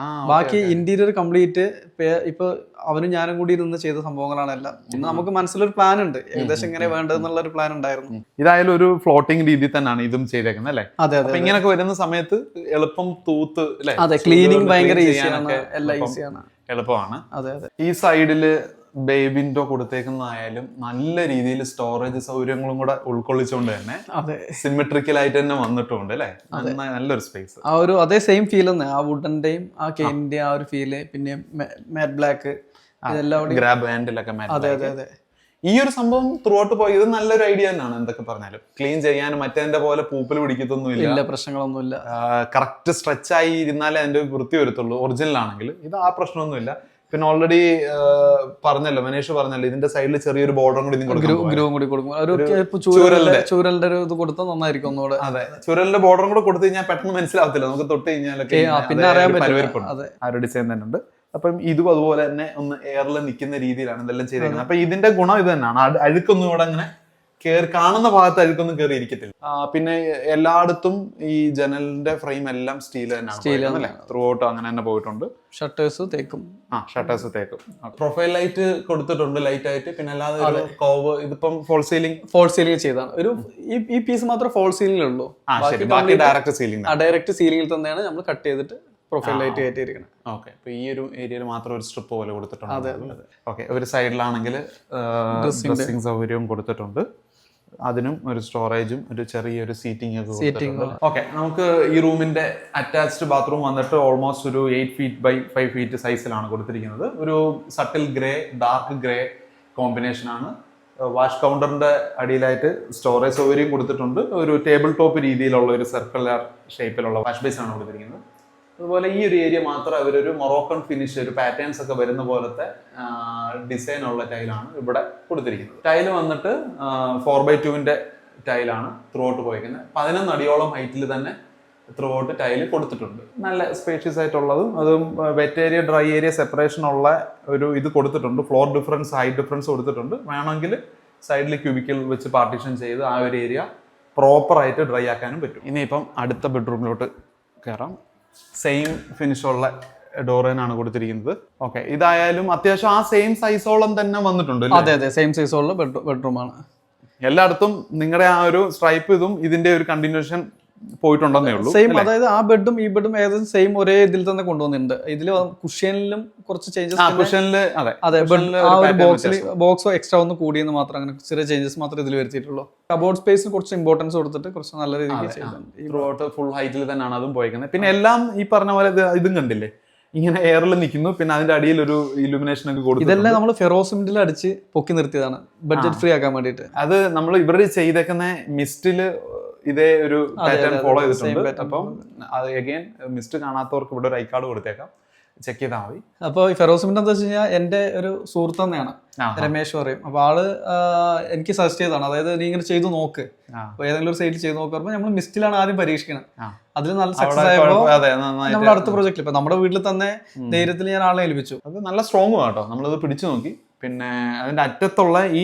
ബാക്കി ഇന്റീരിയർ കംപ്ലീറ്റ് ഇപ്പൊ അവനും ഞാനും കൂടി ഇരുന്ന് ചെയ്ത സംഭവങ്ങളാണ് എല്ലാം. ഇന്ന് നമുക്ക് മനസ്സിലൊരു പ്ലാൻ ഉണ്ട്, ഏകദേശം ഇങ്ങനെ വേണ്ടതെന്നുള്ള ഒരു പ്ലാൻ ഉണ്ടായിരുന്നു. ഇതായാലും ഒരു ഫ്ലോട്ടിംഗ് രീതിയിൽ തന്നെയാണ് ഇതും ചെയ്തേക്കുന്നത് അല്ലേ. അതെ അതെ. ഇങ്ങനൊക്കെ വരുന്ന സമയത്ത് എളുപ്പം തൂത്ത് അതെ, ക്ലീനിങ് ഭയങ്കര ഈസിയാണ്, എല്ലാം ഈസിയാണ്, എളുപ്പമാണ്. അതെ അതെ. ഈ സൈഡില് ബേ വിൻഡോ കൊടുത്തേക്കുന്നതായാലും നല്ല രീതിയിൽ സ്റ്റോറേജ് സൗകര്യങ്ങളും കൂടെ ഉൾക്കൊള്ളിച്ചുകൊണ്ട് തന്നെ സിമെട്രിക്കൽ ആയിട്ട് തന്നെ വന്നിട്ടുണ്ട് അല്ലേ. നല്ലൊരു സ്പേസ്. ആ ഒരു അതേ സെയിം ഫീൽ തന്നെ, ആ വുഡന്റെയും ആ കെയിനിന്റെയും ആ ഒരു ഫീല്, പിന്നെ മാറ്റ് ബ്ലാക്ക് ഇതെല്ലാം ഗ്രാബ് ഹാൻഡിലൊക്കെ. അതെ അതെ അതെ. ഈ ഒരു സംഭവം ത്രൂ ഔട്ട് പോയി ഇത് നല്ലൊരു ഐഡിയ തന്നെയാണ്. എന്തൊക്കെ പറഞ്ഞാലും ക്ലീൻ ചെയ്യാനും മറ്റേന്റെ പോലെ പൂപ്പൽ പിടിക്കത്തൊന്നുമില്ല, പ്രശ്നങ്ങളൊന്നുമില്ല. കറക്റ്റ് സ്ട്രെച്ച് ആയി ഇരുന്നാലേ അതിന്റെ വൃത്തി വരത്തുള്ളൂ. ഒറിജിനൽ ആണെങ്കിൽ ഇത് ആ പ്രശ്നമൊന്നുമില്ല. പിന്നെ ഓൾറെഡി പറഞ്ഞല്ലോ, മനീഷ് പറഞ്ഞല്ലോ, ഇതിന്റെ സൈഡിൽ ചെറിയൊരു ബോർഡറും കൂടി ചൂരലിന്റെ ഒരു ഇത് കൊടുത്താൽ നന്നായിരിക്കും ഒന്നുകൂടെ. അതെ, ചൂരലിന്റെ ബോർഡറും കൂടെ കൊടുത്തു കഴിഞ്ഞാൽ പെട്ടെന്ന് മനസ്സിലാവത്തില്ല, നമുക്ക് തൊട്ട് കഴിഞ്ഞാലൊക്കെ പിന്നെ അറിയാൻ പറ്റും. ആ ഒരു ഡിസൈൻ തന്നെ ഉണ്ട്. അപ്പം ഇതും അതുപോലെ തന്നെ ഒന്ന് എയറിൽ നിൽക്കുന്ന രീതിയിലാണ് ഇതെല്ലാം ചെയ്തേക്കുന്നത്. അപ്പൊ ഇതിന്റെ ഗുണം ഇത് തന്നെയാണ്, അഴുക്കൊന്നും ഇവിടെ അങ്ങനെ കാണുന്ന ഭാഗത്ത് അഴുക്കൊന്നും കയറി ഇരിക്കത്തില്ല. പിന്നെ എല്ലായിടത്തും ഈ ജനലിന്റെ ഫ്രെയിം എല്ലാം സ്റ്റീൽ തന്നെയാണ്, ത്രൂ ഔട്ട് അങ്ങനെ തന്നെ പോയിട്ടുണ്ട്. ഷട്ടേഴ്സ് തേക്കും. ഷട്ടേഴ്സ് തേക്കും. പ്രൊഫൈൽ ലൈറ്റ് കൊടുത്തിട്ടുണ്ട്, ലൈറ്റ് ആയിട്ട്. പിന്നെ അല്ലാതെ കർവ് ഇതിപ്പം ഫോൾ സീലിംഗ് ചെയ്താണ്. ഒരു ഈ പീസ് മാത്രം ഫോൾ സീലിംഗ് ഉള്ളൂ, ബാക്കി ഡയറക്റ്റ് സീലിംഗ്. ഡയറക്റ്റ് സീലിംഗിൽ തന്നെയാണ് നമ്മൾ കട്ട് ചെയ്തിട്ട് പ്രൊഫൈൽ ലൈറ്റ് കയറ്റിയിരിക്കണം. ഓക്കെ, അപ്പൊ ഈ ഒരു ഏരിയയിൽ മാത്രം ഒരു സ്ട്രിപ്പ് പോലെ കൊടുത്തിട്ടുണ്ട്. ഓക്കെ, ഒരു സൈഡിലാണെങ്കിൽ ഡ്രസ്സിംഗ് സൗകര്യവും കൊടുത്തിട്ടുണ്ട്. അതിനും ഒരു സ്റ്റോറേജും ഒരു ചെറിയൊരു സീറ്റിംഗ് ഒക്കെ കൊടുത്തിട്ടുണ്ട്. ഓക്കെ, നമുക്ക് ഈ റൂമിന്റെ അറ്റാച്ച്ഡ് ബാത്റൂം വന്നിട്ട് ഓൾമോസ്റ്റ് ഒരു 8 feet by 5 feet സൈസിലാണ് കൊടുത്തിരിക്കുന്നത്. ഒരു subtle grey dark grey combination ആണ്. വാഷ് കൗണ്ടറിന്റെ അടിയിലായിട്ട് സ്റ്റോറേജ് സൗകര്യം കൊടുത്തിട്ടുണ്ട്. ഒരു ടേബിൾ ടോപ്പ് രീതിയിലുള്ള ഒരു സർക്കുലർ ഷേപ്പിലുള്ള വാഷ് ബേസ് ആണ് കൊടുത്തിരിക്കുന്നത്. അതുപോലെ ഈ ഒരു ഏരിയ മാത്രം അവരൊരു മൊറോക്കൺ ഫിനിഷ്, ഒരു പാറ്റേൺസ് ഒക്കെ വരുന്ന പോലത്തെ ഡിസൈൻ ഉള്ള ടൈലാണ് ഇവിടെ കൊടുത്തിരിക്കുന്നത്. ടൈല് വന്നിട്ട് 4x2 ടൈലാണ് ത്രൂ ഔട്ട് പോയിരിക്കുന്നത്. 11 അടിയോളം ഹൈറ്റിൽ തന്നെ ത്രൂ ഔട്ട് ടൈല് കൊടുത്തിട്ടുണ്ട്. നല്ല സ്പേഷ്യസ് ആയിട്ടുള്ളതും അതും wet area dry area separation ഉള്ള ഒരു ഇത് കൊടുത്തിട്ടുണ്ട്. ഫ്ലോർ ഡിഫറൻസ് ഹൈറ്റ് ഡിഫറൻസ് കൊടുത്തിട്ടുണ്ട്. വേണമെങ്കിൽ സൈഡിൽ ക്യൂബിക്കൽ വെച്ച് പാർട്ടീഷൻ ചെയ്ത് ആ ഒരു ഏരിയ പ്രോപ്പറായിട്ട് ഡ്രൈ ആക്കാനും പറ്റും. ഇനിയിപ്പം അടുത്ത ബെഡ്റൂമിലോട്ട് കയറാം. സെയിം ഫിനിഷുള്ള ഡോറിനാണ് കൊടുത്തിരിക്കുന്നത്. ഓക്കെ, ഇതായാലും അത്യാവശ്യം ആ സെയിം സൈസോളം തന്നെ വന്നിട്ടുണ്ട്. അതെ അതെ, സെയിം സൈസോളം ബെഡ്റൂമാണ്. എല്ലായിടത്തും നിങ്ങളുടെ ആ ഒരു സ്ട്രൈപ്പ് ഇതും ഇതിന്റെ ഒരു കണ്ടിന്യൂഷൻ പോയിട്ടുണ്ടെന്നേ ഉള്ളൂ. സെയിം, അതായത് ആ ബെഡും ഈ ബെഡും ഏകദേശം സെയിം ഒരേ ഇതിൽ തന്നെ കൊണ്ടുവന്നിട്ടുണ്ട്. ഇതില് കുഷ്യനിലും കുറച്ച് ചേഞ്ചസ്, അതെ ബോക്സോ എക്സ്ട്രാ ഒന്ന് കൂടിയെന്ന് മാത്രം, അങ്ങനെ ചെറിയ ചേഞ്ചസ് മാത്രമേ ഇതിൽ വരുത്തിയിട്ടുള്ളൂ. കബോർഡ് സ്പേസിന് കുറച്ച് ഇമ്പോർട്ടൻസ് കൊടുത്തിട്ട് കുറച്ച് നല്ല രീതിയിൽ ചെയ്തിട്ടുണ്ട്. ഫുൾ ഹൈറ്റിൽ തന്നെയാണ് അതും പോയിരിക്കുന്നത്. പിന്നെ എല്ലാം ഈ പറഞ്ഞ പോലെ ഇതും കണ്ടില്ലേ, ഇങ്ങനെ എയറിൽ നിൽക്കുന്നു. പിന്നെ അതിന്റെ അടിയിൽ ഒരു ഇലുമിനേഷൻ ഒക്കെ കൊടുത്തു. ഇതെല്ലാം നമ്മൾ ഫെറോസിമെന്റിൽ അടിച്ച് പൊക്കി നിർത്തിയതാണ്, ബഡ്ജറ്റ് ഫ്രീ ആക്കാൻ വേണ്ടിയിട്ട്. അത് നമ്മൾ ഇവര് ചെയ്തേക്കുന്ന മിസ്റ്റില് ഇതേ ഒരു പാറ്റേൺ ഫോളോ ചെയ്തിട്ടുണ്ട്. അപ്പം അത് അഗൈൻ മിസ്റ്റ് കാണാത്തവർക്ക് ഇവിടെ ഒരു ഐ കാർഡ് കൊടുത്തേക്കാം, ചെക്ക് ചെയ്താൽ മതി. അപ്പോൾ ഈ ഫെറോസിമെന്റ് എന്താ വെച്ച് കഴിഞ്ഞാൽ എൻ്റെ ഒരു സുഹൃത്ത് തന്നെയാണ്, രമേശ് പറയും. അപ്പൊ ആള് എനിക്ക് സജസ്റ്റ് ചെയ്തതാണ്, അതായത് നീ ഇങ്ങനെ ചെയ്തു നോക്ക്, അപ്പൊ ഏതെങ്കിലും ഒരു സൈറ്റിൽ ചെയ്ത് നോക്കുമ്പോൾ നമ്മൾ മിസ്റ്റിലാണ് ആദ്യം പരീക്ഷിക്കണം. അതിൽ നല്ല സക്സസ് ആയപ്പോൾ നമ്മുടെ അടുത്ത പ്രൊജക്റ്റിൽ ഇപ്പൊ നമ്മുടെ വീട്ടിൽ തന്നെ ധൈര്യത്തിൽ ഞാൻ ആളെ ഏൽപ്പിച്ചു. അത് നല്ല സ്ട്രോങ് കേട്ടോ, നമ്മളത് പിടിച്ചു നോക്കി. പിന്നെ അതിന്റെ അറ്റത്തുള്ള ഈ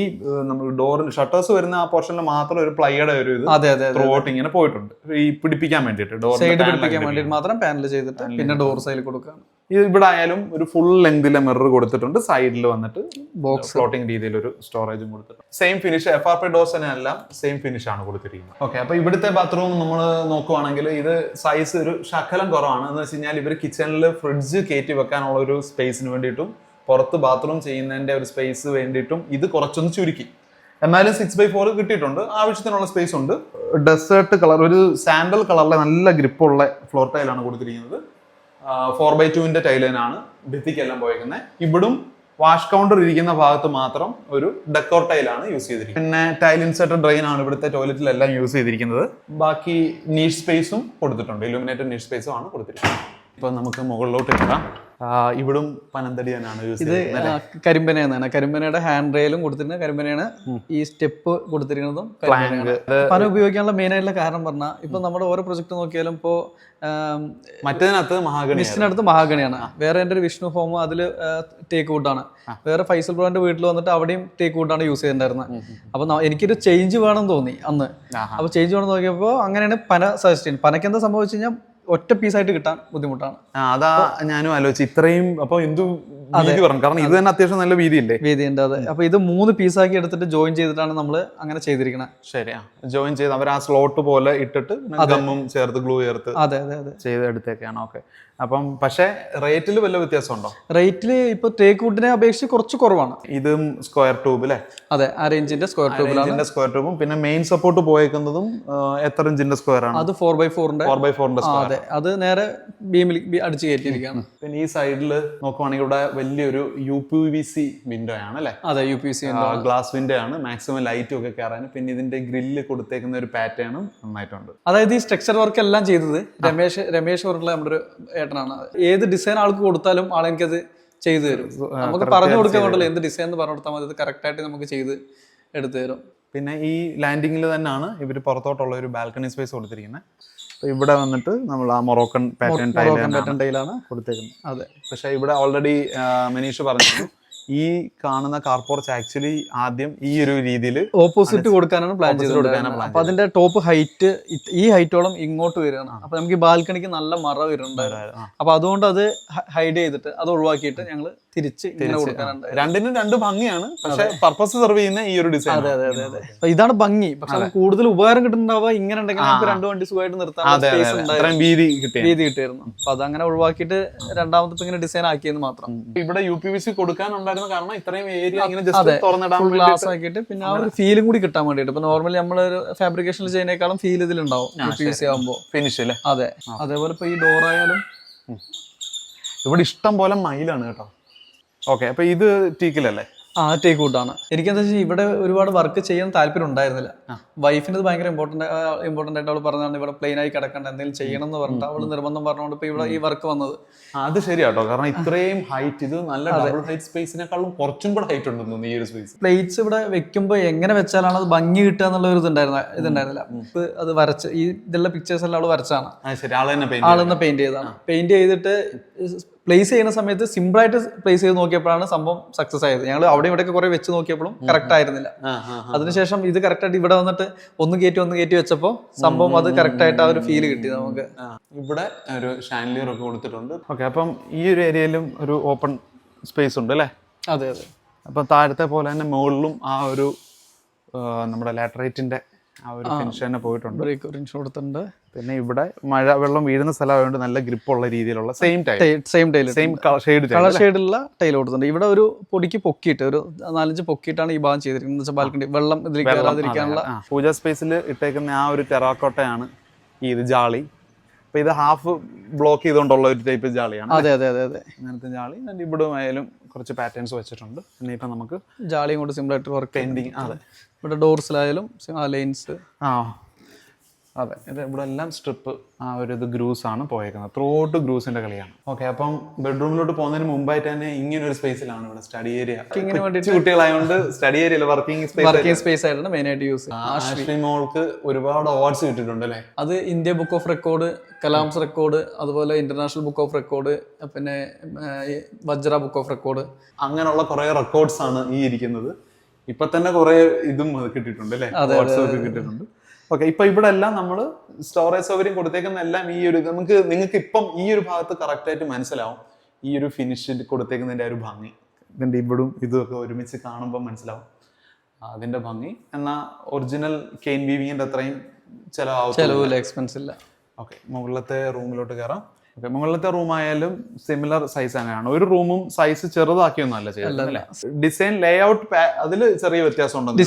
നമ്മൾ ഡോറിന് ഷട്ടേഴ്സ് വരുന്ന ആ പോർഷനിൽ മാത്രം ഒരു പ്ലൈയുടെ ഒരു ഇത് ത്രോട്ട് ഇങ്ങനെ പോയിട്ടുണ്ട്, ഈ പിടിപ്പിക്കാൻ വേണ്ടിട്ട് ഡോർ സൈഡ് പിടിപ്പിക്കാൻ വേണ്ടിട്ട് മാത്രം പാനൽ ചെയ്തിട്ട് പിന്നെ ഡോർ സൈഡിൽ കൊടുക്കുകയാണ്. ഇവിടെ ആയാലും ഒരു ഫുൾ ലെങ്തിലെ മിറർ കൊടുത്തിട്ടുണ്ട്. സൈഡിൽ വന്നിട്ട് ബോക്സ് ഫ്ലോട്ടിംഗ് രീതിയിൽ ഒരു സ്റ്റോറേജും കൊടുത്തിട്ടുണ്ട്. സെയിം ഫിനിഷ്, FRP ഡോർസ് എല്ലാം സെയിം ഫിനിഷ് ആണ് കൊടുത്തിരിക്കുന്നത്. ഓക്കെ, അപ്പൊ ഇവിടുത്തെ ബാത്റൂം നമ്മൾ നോക്കുവാണെങ്കിൽ ഇത് സൈസ് ഒരു ശകലം കുറവാണ്. എന്ന് വെച്ച് കഴിഞ്ഞാൽ ഇവർ കിച്ചണിൽ ഫ്രിഡ്ജ് കയറ്റി വെക്കാനുള്ള ഒരു സ്പേസിന് വേണ്ടിയിട്ടും പുറത്ത് ബാത്റൂം ചെയ്യുന്നതിന്റെ ഒരു സ്പേസ് വേണ്ടിയിട്ടും ഇത് കുറച്ചൊന്ന് ചുരുക്കി. എന്നാലും 6x4 കിട്ടിയിട്ടുണ്ട്, ആവശ്യത്തിനുള്ള സ്പേസ് ഉണ്ട്. ഡെസേർട്ട് കളർ, ഒരു സാൻഡൽ കളറിലെ നല്ല ഗ്രിപ്പുള്ള ഫ്ലോർ ടൈലാണ് കൊടുത്തിരിക്കുന്നത്. 4x2 ടൈലിനാണ് ഭിത്തിക്കെല്ലാം പോയിരിക്കുന്നത്. ഇവിടും വാഷ് കൗണ്ടർ ഇരിക്കുന്ന ഭാഗത്ത് മാത്രം ഒരു ഡെക്കോർ ടൈലാണ് യൂസ് ചെയ്തിരിക്കുന്നത്. പിന്നെ ടൈൽ ഇൻസെർട്ടഡ് ഡ്രെയിൻ ആണ് ഇവിടുത്തെ ടോയ്ലറ്റിലെല്ലാം യൂസ് ചെയ്തിരിക്കുന്നത്. ബാക്കി നീഷ് സ്പേസും കൊടുത്തിട്ടുണ്ട്, ഇലുമിനേറ്റഡ് നീഷ് സ്പേസും ആണ് കൊടുത്തിരിക്കുന്നത്. ഇപ്പൊ നമുക്ക് മുകളിലോട്ട് കയറാം. ഇവിടും പനന്തടി തന്നെയാണ് യൂസ് ഇത് കരിമ്പന എന്നാണ്. കരിമ്പനയുടെ ഹാൻഡ് റെയിലും കൊടുത്തിരുന്നത് കരിമ്പനയാണ്. ഈ സ്റ്റെപ്പ് കൊടുത്തിരിക്കുന്നതും കരിമ്പനയാണ്. പന ഉപയോഗിക്കാനുള്ള മെയിൻ ആയിട്ടുള്ള കാരണം പറഞ്ഞാൽ ഇപ്പൊ നമ്മുടെ ഓരോ പ്രൊജക്ട് നോക്കിയാലും ഇപ്പോ മറ്റേതിനകത്ത് മഹാഗണി, മിസ്റ്റിനടുത്ത് മഹാഗണിയാണ്. വേറെ എൻ്റെ ഒരു വിഷ്ണു ഹോം അതിൽ ടേക്ക് വുഡാണ്. വേറെ ഫൈസൽ ബ്രോന്റെ വീട്ടിൽ വന്നിട്ട് അവിടെയും ടേക്ക് വുഡാണ് യൂസ് ചെയ്തിട്ടുണ്ടായിരുന്നത്. അപ്പൊ എനിക്കൊരു ചേഞ്ച് വേണം തോന്നി അന്ന്. അപ്പൊ ചേഞ്ച് വേണം നോക്കിയപ്പോൾ അങ്ങനെയാണ് പന സജസ്റ്റ് ചെയ്യുന്നത്. പനക്ക് എന്താ സംഭവിച്ചു കഴിഞ്ഞാൽ ഒറ്റ പീസായിട്ട് കിട്ടാൻ ബുദ്ധിമുട്ടാണ്. അതാ ഞാനും ആലോചിച്ചു ഇത്രയും. അപ്പൊ എന്തു വീതി പറഞ്ഞു, കാരണം ഇത് തന്നെ അത്യാവശ്യം നല്ല വീതിയില്ലേ? വീതിയുണ്ട്. അതെ. അപ്പൊ ഇത് 3 പീസാക്കി എടുത്തിട്ട് ജോയിൻ ചെയ്തിട്ടാണ് നമ്മൾ അങ്ങനെ ചെയ്തിരിക്കുന്നത്. ശരി, ജോയിൻ ചെയ്ത് അവർ ആ സ്ലോട്ട് പോലെ ഇട്ടിട്ട് ഗമ്മും ചേർത്ത് ഗ്ലൂ ചേർത്ത് അതെ അതെ അതെ ചെയ്ത് എടുത്തേക്കാണ്. ഓക്കെ. അപ്പം പക്ഷേ റേറ്റിൽ വല്ല വ്യത്യാസമുണ്ടോ? റേറ്റിൽ ഇപ്പൊ ടേക്ക് വുഡിനെ അപേക്ഷിച്ച് കുറച്ച് കുറവാണ്. ഇതും സ്ക്വയർ ട്യൂബ് അല്ലേ? അതെ, 6 ഇഞ്ചിന്റെ സ്ക്വയർ ട്യൂബിലാണ്. സ്ക്വയർ ട്യൂബും പിന്നെ മെയിൻ സപ്പോർട്ട് പോയേക്കുന്നതും എത്ര ഇഞ്ചിന്റെ സ്ക്വയർ ആണ്? അത് 4x4 സ്ക്വയർ. അതെ, അത് നേരെ ബീമിൽ അടിച്ച് കയറ്റിയിരിക്കുകയാണ്. പിന്നെ ഈ സൈഡിൽ നോക്കുവാണെങ്കിൽ ഇവിടെ വലിയൊരു UPVC വിൻഡോ ആണ് അല്ലേ? അതെ, UPVC ഗ്ലാസ് വിൻഡോ ആണ്. മാക്സിമം ലൈറ്റും ഒക്കെ കയറാൻ. പിന്നെ ഇതിന്റെ ഗ്രില്ല് കൊടുത്തേക്കുന്ന ഒരു പാറ്റേണും നന്നായിട്ടുണ്ട്. അതായത് ഈ സ്ട്രക്ചർ വർക്ക് എല്ലാം ചെയ്തത് രമേശ് പറഞ്ഞിട്ടുള്ള നമ്മുടെ ഒരു ഏട്ടനാണ്. ഏത് ഡിസൈൻ ആൾക്ക് കൊടുത്താലും ആളെനിക്കത് ചെയ്തു തരും. നമുക്ക് പറഞ്ഞു കൊടുക്കാൻ കൊണ്ടല്ലോ, എന്ത് ഡിസൈൻ എന്ന് പറഞ്ഞു കൊടുത്താൽ മതി, അത് കറക്റ്റ് ആയിട്ട് നമുക്ക് ചെയ്ത് എടുത്തു തരും. പിന്നെ ഈ ലാൻഡിങ്ങിൽ തന്നെയാണ് ഇവർ പുറത്തോട്ടുള്ള ഒരു ബാൽക്കണി സ്പേസ് കൊടുത്തിരിക്കുന്നത്. ഇവിടെ വന്നിട്ട് നമ്മൾ ആ മൊറോക്കൻ പാറ്റേൺ ടൈലാണ് കൊടുത്തേക്കുന്നത്. അതെ. പക്ഷെ ഇവിടെ ഓൾറെഡി മനീഷ് പറഞ്ഞു ഈ കാണുന്ന കാർ പോർച്ച് ആക്ച്വലി ആദ്യം ഈ ഒരു രീതിയിൽ ഓപ്പോസിറ്റ് കൊടുക്കാനാണ് പ്ലാൻ ചെയ്തത്. അപ്പൊ അതിന്റെ ടോപ്പ് ഹൈറ്റ് ഈ ഹൈറ്റോളം ഇങ്ങോട്ട് വരികയാണ്. അപ്പൊ നമുക്ക് ഈ ബാൽക്കണിക്ക് നല്ല മറ വരുന്നുണ്ടായിരുന്നു. അപ്പൊ അതുകൊണ്ട് അത് ഹൈഡ് ചെയ്തിട്ട് അത് ഒഴിവാക്കിയിട്ട് ഞങ്ങൾ തിരിച്ച് ഇങ്ങനെ കൊടുക്കാനുണ്ട്. രണ്ടിനും രണ്ട് ഭംഗിയാണ്, പക്ഷെ പർപ്പസ് സെർവ് ചെയ്യുന്ന ഈ ഒരു ഡിസൈൻ. അതെ അതെ അതെ. ഇതാണ് ഭംഗി. പക്ഷെ കൂടുതൽ ഉപകാരം കിട്ടുന്നുണ്ടാവുക ഇങ്ങനെ ഉണ്ടെങ്കിൽ നമുക്ക് 2 വണ്ടി സുഖമായിട്ട് നിർത്താൻ വീതി കിട്ടിയിരുന്നു. അപ്പൊ അതങ്ങനെ ഒഴിവാക്കിയിട്ട് രണ്ടാമത്തെ ഇങ്ങനെ ഡിസൈൻ ആക്കിയെന്ന് മാത്രം. ഇവിടെ UPVC കൊടുക്കാനുണ്ടായിരുന്ന കാരണം ഇത്രയും ഏരിയ ഇങ്ങനെ ജസ്റ്റ് തുറന്നിടാൻ ഗ്ലാസ് ആക്കിയിട്ട് പിന്നെ ആ ഒരു ഫീലും കൂടി കിട്ടാൻ വേണ്ടിയിട്ട്. ഇപ്പൊ നോർമലി നമ്മളൊരു ഫാബ്രിക്കേഷനിൽ ചെയ്യുന്നേക്കാളും ഫീൽ ഇതിലുണ്ടാവും UPVC ആകുമ്പോൾ. ഫിനിഷ് അല്ലേ? അതെ. അതേപോലെ ഇപ്പൊ ഈ ഡോറായാലും ഇവിടെ ഇഷ്ടം പോലെ മയിലാണ് കേട്ടോ. ഓക്കെ. അപ്പൊ ഇത് ടീക്കിലല്ലേ? ടേക്ക് വുഡാണ്. എനിക്കെന്താ വെച്ചാൽ ഇവിടെ ഒരുപാട് വർക്ക് ചെയ്യാൻ താല്പര്യം ഉണ്ടായിരുന്നില്ല. വൈഫിന് ഇത് ഭയങ്കര ഇമ്പോർട്ടന്റ് ആയിട്ട് അവൾ പറഞ്ഞാണ് ഇവിടെ പ്ലെയിൻ ആയി കിടക്കണ്ട, എന്തെങ്കിലും ചെയ്യണം എന്ന് പറഞ്ഞിട്ട് അവള് നിർബന്ധം പറഞ്ഞുകൊണ്ട് ഇപ്പൊ ഇവിടെ ഈ വർക്ക് വന്നത്. അത് ശരിയാട്ടോ, കാരണം ഇത്രയും ഹൈറ്റ്, ഇത് നല്ല ഡബിൾ ഹൈറ്റ് സ്പേസിനെക്കാളും കുറച്ചും കൂടെ ഹൈറ്റ് ഉണ്ടെന്ന് ഈ ഒരു സ്പേസ്. പ്ലേറ്റ്സ് ഇവിടെ വെക്കുമ്പോൾ എങ്ങനെ വെച്ചാലാണ് അത് ഭംഗി കിട്ടുക എന്നുള്ള ഒരു ഇതുണ്ടായിരുന്നില്ല. അത് വരച്ച് ഈ ഇതുള്ള പിക്ചേഴ്സ് എല്ലാം അവള് വരച്ചാണ്. ആൾ തന്നെ പെയിന്റ് ചെയ്തതാണ്. പെയിന്റ് ചെയ്തിട്ട് പ്ലേസ് ചെയ്യുന്ന സമയത്ത് സിമ്പിൾ ആയിട്ട് പ്ലേസ് ചെയ്ത് നോക്കിയപ്പോഴാണ് സംഭവം സക്സസ് ആയത്. ഞങ്ങൾ അവിടെ ഇവിടെയൊക്കെ കുറെ വെച്ച് നോക്കിയപ്പോഴും കറക്റ്റ് ആയിരുന്നില്ല. അതിനുശേഷം ഇത് കറക്റ്റ് ആയിട്ട് ഇവിടെ വന്നിട്ട് ഒന്ന് കയറ്റി വെച്ചപ്പോൾ സംഭവം അത് കറക്റ്റ് ആയിട്ട് ആ ഒരു ഫീല് കിട്ടി നമുക്ക്. ഇവിടെ ഒരു ഷാൻലിയർ ഒക്കെ കൊടുത്തിട്ടുണ്ട്. ഓക്കെ. അപ്പം ഈ ഒരു ഏരിയയിലും ഒരു ഓപ്പൺ സ്പേസ് ഉണ്ട് അല്ലേ? അതെ അതെ. അപ്പം താഴത്തെ പോലെ തന്നെ മുകളിലും ആ ഒരു നമ്മുടെ ലാറ്ററൈറ്റിന്റെ ആ ഒരു ഫിനിഷ് തന്നെ പോയിട്ടുണ്ട്. കൊടുത്തിട്ടുണ്ട്. പിന്നെ ഇവിടെ മഴ വെള്ളം വീഴുന്ന സ്ഥലമായതുകൊണ്ട് നല്ല ഗ്രിപ്പുള്ള രീതിയിലുള്ള സെയിം കളർ ഷെയ്ഡുള്ള ടൈൽ കൊടുത്തിട്ടുണ്ട്. ഇവിടെ ഒരു പൊടിക്ക് പൊക്കിയിട്ട് ഒരു 4-5 പൊക്കിയിട്ടാണ് ഈ ഭാഗം ചെയ്തിരിക്കുന്നത്. ബാൽക്കണി വെള്ളം ഇതിലേക്ക് കയറാതിരിക്കാനുള്ള. പൂജാ സ്പേസിൽ ഇട്ടേക്കുന്ന ആ ഒരു ടെറാക്കോട്ടയാണ് ഇത് ജാളി. അപ്പൊ ഇത് ഹാഫ് ബ്ലോക്ക് ചെയ്തുകൊണ്ടുള്ള ഒരു ടൈപ്പ് ജാളിയാണ്. അതെ അതെ അതെ അതെ. അങ്ങനത്തെ ജാളി ഇവിടെ ആയാലും കുറച്ച് പാറ്റേൺസ് വെച്ചിട്ടുണ്ട്. പിന്നെ ഇപ്പൊ നമുക്ക് ജാളിയും കൊണ്ട് സിമ്പിൾ ആയിട്ട് വർക്ക് പെയിന്റിങ്. അതെ. ഇവിടെ ഡോർസിലായാലും ലൈൻസ്. അതെ. ഇത് ഇവിടെ എല്ലാം സ്ട്രിപ്പ് ആ ഒരു ഇത് ഗ്രൂസ് ആണ് പോയേക്കുന്നത്. ത്രൂ ഔട്ട് ഗ്രൂസിന്റെ കളിയാണ്. ഓക്കെ. അപ്പം ബെഡ്റൂമിലോട്ട് പോകുന്നതിന് മുമ്പായിട്ട് തന്നെ ഇങ്ങനെ ഒരു സ്പേസിലാണ് ഇവിടെ സ്റ്റഡി ഏരിയ. കുട്ടികളായതുകൊണ്ട് സ്റ്റഡി ഏരിയ വർക്കിംഗ് സ്പേസ് ആയിട്ടാണ് മെയിൻ ആയിട്ട് യൂസ് ചെയ്യുന്നത്. മോൾക്ക് ഒരുപാട് അവാർഡ്സ് കിട്ടിയിട്ടുണ്ട് അല്ലേ? അത് India book of record, Kalam's record, അതുപോലെ ഇന്റർനാഷണൽ ബുക്ക് ഓഫ് റെക്കോർഡ്, പിന്നെ വജ്ര ബുക്ക് ഓഫ് റെക്കോർഡ്, അങ്ങനെയുള്ള കുറെ റെക്കോർഡ്സ് ആണ് ഈ ഇരിക്കുന്നത്. ഇപ്പൊ തന്നെ കുറെ ഇതും കിട്ടിയിട്ടുണ്ട് അല്ലേ? അവാർഡ്സ് ഒക്കെ കിട്ടിയിട്ടുണ്ട്. ഓക്കെ. ഇപ്പൊ ഇവിടെ എല്ലാം നമ്മൾ സ്റ്റോറേജ് സൗകര്യം കൊടുത്തേക്കുന്ന എല്ലാം ഈ ഒരു നിങ്ങൾക്ക് ഇപ്പം ഈ ഒരു ഭാഗത്ത് കറക്റ്റ് ആയിട്ട് മനസ്സിലാവും ഈ ഒരു ഫിനിഷ് കൊടുത്തേക്കുന്നതിന്റെ ഒരു ഭംഗി. ഇതിന്റെ ഇവിടും ഇതൊക്കെ ഒരുമിച്ച് കാണുമ്പോൾ മനസ്സിലാവും അതിന്റെ ഭംഗി. എന്നാൽ ഒറിജിനൽ കെയിൻ വീവിങ്ങിന്റെ അത്രയും ചെലവില്ല, എക്സ്പെൻസ് ഇല്ല. ഓക്കെ. മുകളിലത്തെ റൂമിലോട്ട് കയറാം. ഓക്കെ. മുകളിലത്തെ റൂം ആയാലും സിമിലർ സൈസ് തന്നെയാണ്. ഒരു റൂമും സൈസ് ചെറുതാക്കിയൊന്നുമല്ല ചെയ്യുന്നത്. ഡിസൈൻ ലേ ഔട്ട് അതിൽ ചെറിയ വ്യത്യാസം ഉണ്ടോ?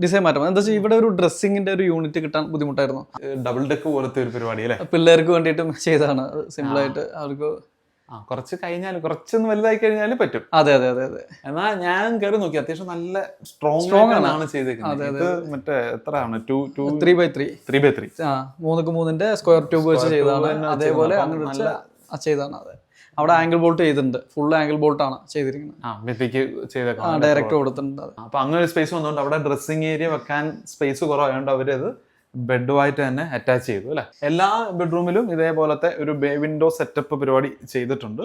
ഡിസൈൻ മാറ്റം എന്താ വെച്ചാൽ ഇവിടെ ഒരു ഡ്രസ്സിങ്ങിന്റെ ഒരു യൂണിറ്റ് കിട്ടാൻ ബുദ്ധിമുട്ടായിരുന്നു. ഡബിൾ ഡെക്ക് പോലത്തെ ഒരു പരിപാടി അല്ലേ? പിള്ളേർക്ക് വേണ്ടിയിട്ടും ചെയ്തതാണ്. സിമ്പിൾ ആയിട്ട് അവർക്ക് കുറച്ച് കഴിഞ്ഞാൽ കുറച്ചൊന്ന് വലുതായി കഴിഞ്ഞാൽ പറ്റും. അതെ അതെ അതെ അതെ. എന്നാൽ ഞാൻ കയറി നോക്കി, അത്യാവശ്യം നല്ല സ്ട്രോങ് ആണ് ചെയ്തേക്കുന്നത്. മറ്റേ എത്രയാണ് 3x3 3x3 3x3 square tube വെച്ച് ചെയ്തതാണ്. അതേപോലെ അങ്ങനെ ചെയ്താണ്. അതെ. അവിടെ ആംഗിൾ ബോൾട്ട് ചെയ്തിട്ടുണ്ട്, ഫുൾ ആംഗിൾ ബോൾട്ടാണ് ചെയ്തിരിക്കുന്നത്. ഭിത്തിക്ക് ചെയ്തേക്കാം, ഡയറക്റ്റ് കൊടുത്തിട്ടുണ്ട്. അപ്പൊ അങ്ങനെ ഒരു സ്പേസ് വന്നുകൊണ്ട് അവിടെ ഡ്രസ്സിംഗ് ഏരിയ വെക്കാൻ സ്പേസ് കുറവായതുകൊണ്ട് അവരത് ബെഡുമായിട്ട് തന്നെ അറ്റാച്ച് ചെയ്തു അല്ലെ. എല്ലാ ബെഡ്റൂമിലും ഇതേപോലത്തെ ഒരു ബേ വിൻഡോ സെറ്റപ്പ് പരിപാടി ചെയ്തിട്ടുണ്ട്.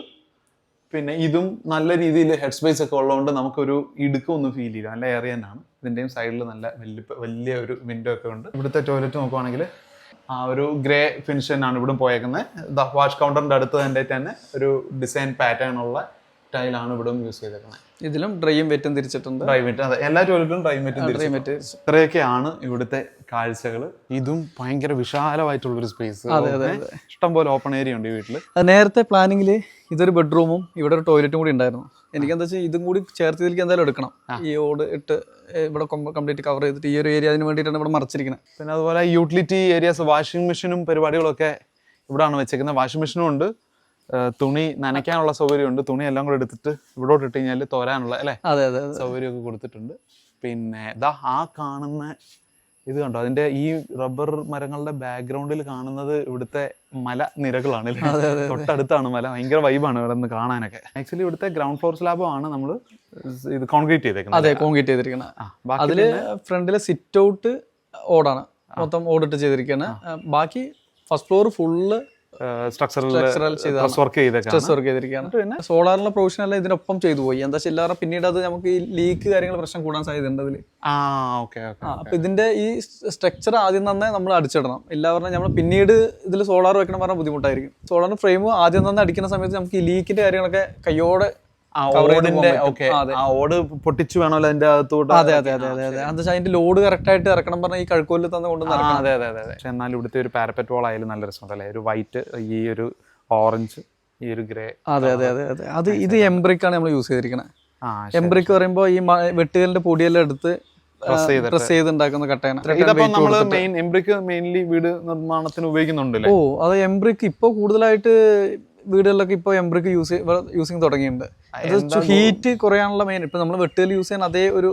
പിന്നെ ഇതും നല്ല രീതിയിൽ ഹെഡ് സ്പേസ് ഒക്കെ ഉള്ളതുകൊണ്ട് നമുക്കൊരു ഇടുക്കൊന്നും ഫീൽ ചെയ്യില്ല, നല്ല ഏറിയ തന്നെയാണ്. ഇതിൻ്റെയും സൈഡിൽ നല്ല വലിയ ഒരു വിൻഡോ ഒക്കെ ഉണ്ട്. ഇവിടുത്തെ ടോയ്ലറ്റ് നോക്കുവാണെങ്കിൽ ആ ഒരു ഗ്രേ ഫിനിഷ് തന്നെയാണ് ഇവിടെ പോയേക്കുന്നത്. വാഷ് കൗണ്ടറിൻ്റെ അടുത്ത് തന്നെ ഒരു ഡിസൈൻ പാറ്റേൺ ഉള്ള ടൈലാണ് ഇവിടെ യൂസ് ചെയ്തേക്കുന്നത്. ഇതിലും ഡ്രൈയും വെറ്റും തിരിച്ചിട്ടുണ്ട്. ഡ്രൈ വെറ്റ്, അതെ, എല്ലാ ടോയ്ലറ്റും ഡ്രൈ വെറ്റ്. ഇത്രയൊക്കെയാണ് ഇവിടുത്തെ കാഴ്ചകൾ. ഇതും ഭയങ്കര വിശാലമായിട്ടുള്ളൊരു സ്പേസ്, ഇഷ്ടംപോലെ ഓപ്പൺ ഏരിയ ഉണ്ട് ഈ വീട്ടിൽ. നേരത്തെ പ്ലാനിങ്ങിൽ ഇതൊരു ബെഡ്റൂമും ഇവിടെ ഒരു ടോയ്ലറ്റും കൂടി ഉണ്ടായിരുന്നു. എനിക്കെന്താ വെച്ചാൽ ഇതും കൂടി ചേർത്ത് ഇതിലേക്ക് എന്തായാലും എടുക്കണം. ഈ ഓട് ഇട്ട് ഇവിടെ കംപ്ലീറ്റ് കവർ ചെയ്തിട്ട് ഈ ഒരു ഏരിയ അതിന് വേണ്ടിയിട്ടാണ് ഇവിടെ മറച്ചിരിക്കുന്നത്. പിന്നെ അതുപോലെ യൂട്ടിലിറ്റി ഏരിയാസ്, വാഷിംഗ് മെഷീനും പരിപാടികളൊക്കെ ഇവിടെയാണ് വെച്ചേക്കുന്നത്. വാഷിംഗ് മെഷീനും ഉണ്ട്, തുണി നനയ്ക്കാനുള്ള സൗകര്യമുണ്ട്. തുണി എല്ലാം കൂടെ എടുത്തിട്ട് ഇവിടോട്ട് ഇട്ട് കഴിഞ്ഞാൽ തോരാനുള്ള അല്ലേ സൗകര്യമൊക്കെ കൊടുത്തിട്ടുണ്ട്. പിന്നെ ഇതാ ആ കാണുന്ന ഇത് കണ്ടോ, അതിന്റെ ഈ റബ്ബർ മരങ്ങളുടെ ബാക്ക്ഗ്രൗണ്ടിൽ കാണുന്നത് ഇവിടുത്തെ മല നിരകളാണ്. തൊട്ടടുത്താണ് മല, ഭയങ്കര വൈബാണ് ഇവിടെ നിന്ന് കാണാനൊക്കെ. ആക്ച്വലി ഇവിടുത്തെ ഗ്രൗണ്ട് ഫ്ലോർ സ്ലാബാണ് നമ്മൾ ഇത് കോൺക്രീറ്റ് ചെയ്തേക്കുന്നത്. അതെ, കോൺക്രീറ്റ് ചെയ്തിരിക്കുന്നത്. അതില് ഫ്രണ്ടിലെ സിറ്റ് ഔട്ട് ഓടാണ്, മൊത്തം ഓടിട്ട് ചെയ്തിരിക്കുകയാണ്. ബാക്കി first floor full structural work ചെയ്തിരിക്കുകയാണ്. പിന്നെ സോളാറിനുള്ള പ്രൊവിഷൻ എല്ലാം ഇതിനൊപ്പം ചെയ്തു പോയി. എന്താ വെച്ചാൽ എല്ലാവരും പിന്നീട് അത് നമുക്ക് ഈ ലീക്ക് കാര്യങ്ങൾ പ്രശ്നം കൂടാൻ സാധ്യതയുണ്ട് അതിൽ. അപ്പൊ ഇതിന്റെ ഈ സ്ട്രക്ചർ ആദ്യം തന്നെ നമ്മൾ അടിച്ചിടണം. എല്ലാവരും നമ്മൾ പിന്നീട് ഇതിൽ സോളാർ വെക്കണം പറഞ്ഞാൽ ബുദ്ധിമുട്ടായിരിക്കും. സോളാറിന്റെ ഫ്രെയിം ആദ്യം തന്നെ അടിക്കുന്ന സമയത്ത് നമുക്ക് ഈ ലീക്കിന്റെ കാര്യങ്ങളൊക്കെ കയ്യോടെ ഓട് പൊട്ടിച്ചു വേണമല്ലോ അതിന്റെ അകത്തോട്ട്. അതെ അതെ അതെ അതെ അതെ. എന്താ വെച്ചാൽ അതിന്റെ ലോഡ് കറക്റ്റ് ആയിട്ട് ഇറക്കണം പറഞ്ഞാൽ ഈ കഴുക്കോലിൽ തന്നെ കൊണ്ട് നടക്കണം. അതെ അതെ അതെ. പക്ഷെ എന്നാലും ഇവിടുത്തെ ഒരു പാരപ്പറ്റ് വാൾ ആയാലും നല്ല രസമുണ്ടല്ലേ, ഒരു വൈറ്റ്, ഈ ഒരു ഓറഞ്ച്, ഈ ഒരു ഗ്രേ. അതെ അതെ അതെ അതെ. അത് ഇത് എംബ്രിക് ആണ് നമ്മൾ യൂസ് ചെയ്തിരിക്കുന്നത്. എംബ്രിക് പറയുമ്പോൾ ഈ വെട്ടുകലിന്റെ പൊടിയെല്ലാം എടുത്ത് പ്രസ് ചെയ്ത് ഉണ്ടാക്കുന്ന കട്ടയാണ്. എംബ്രിക് മെയിൻലി വീട് നിർമ്മാണത്തിന് ഉപയോഗിക്കുന്നുണ്ടല്ലോ. ഓ, അത് എംബ്രിക് ഇപ്പോൾ കൂടുതലായിട്ട് വീടുകളിലൊക്കെ ഇപ്പോൾ എംബ്രിക് യൂസിങ് തുടങ്ങിയിട്ടുണ്ട്. ഹീറ്റ് കുറയാനുള്ള മെയിൻ. ഇപ്പൊ നമ്മൾ വെട്ടുകൽ യൂസ് ചെയ്യാൻ അതേ ഒരു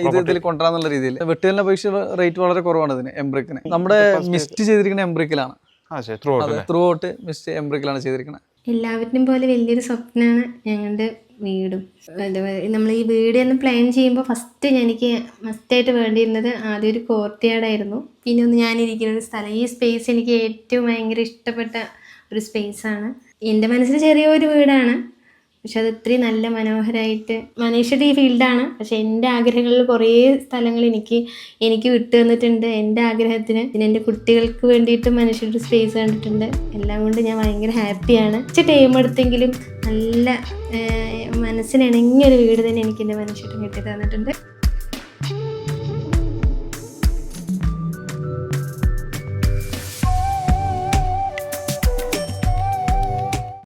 ഇതിൽ കൊണ്ടുവരാന്നുള്ള രീതിയിൽ. വെട്ടുകലിന്റെ അപേക്ഷ റേറ്റ് വളരെ കുറവാണ് ഇതിന്, എംബ്രിക്കിന്. നമ്മുടെ മിസ്റ്റ് ചെയ്തിരിക്കുന്ന എംബ്രിക്കിലാണ്, ത്രൂ ഔട്ട് മിസ്റ്റ് എംബ്രിക്കിലാണ് ചെയ്തിരിക്കുന്നത്. എല്ലാവരുടെയും പോലെ വലിയൊരു സ്വപ്നമാണ് ഞങ്ങളുടെ വീടും. നമ്മൾ ഈ വീട് എന്ന് പ്ലാൻ ചെയ്യുമ്പോൾ ഫസ്റ്റ് എനിക്ക് മസ്റ്റായിട്ട് വേണ്ടിയിരുന്നത് ആദ്യം ഒരു കോർട്ട്യാർഡായിരുന്നു. പിന്നെ ഒന്ന് ഞാനിരിക്കുന്ന ഒരു സ്ഥലം. ഈ സ്പേസ് എനിക്ക് ഏറ്റവും ഭയങ്കര ഇഷ്ടപ്പെട്ട ഒരു സ്പേസാണ്. എൻ്റെ മനസ്സിൽ ചെറിയൊരു വീടാണ്, പക്ഷെ അത് ഇത്രയും നല്ല മനോഹരമായിട്ട്. മനീഷയുടെ ഈ ഫീൽഡാണ്, പക്ഷെ എൻ്റെ ആഗ്രഹങ്ങളിൽ കുറേ സ്ഥലങ്ങൾ എനിക്ക് വിട്ടു തന്നിട്ടുണ്ട്. എൻ്റെ ആഗ്രഹത്തിന്, പിന്നെ എൻ്റെ കുട്ടികൾക്ക് വേണ്ടിയിട്ട് മനുഷ്യരുടെ സ്പേസ് കണ്ടിട്ടുണ്ട്. എല്ലാം കൊണ്ട് ഞാൻ ഭയങ്കര ഹാപ്പിയാണ്. കുറച്ച് ടൈം എടുത്തെങ്കിലും നല്ല മനസ്സിനിണങ്ങിയൊരു വീട് തന്നെ എനിക്ക് എൻ്റെ മനുഷ്യരും കിട്ടി തന്നിട്ടുണ്ട്.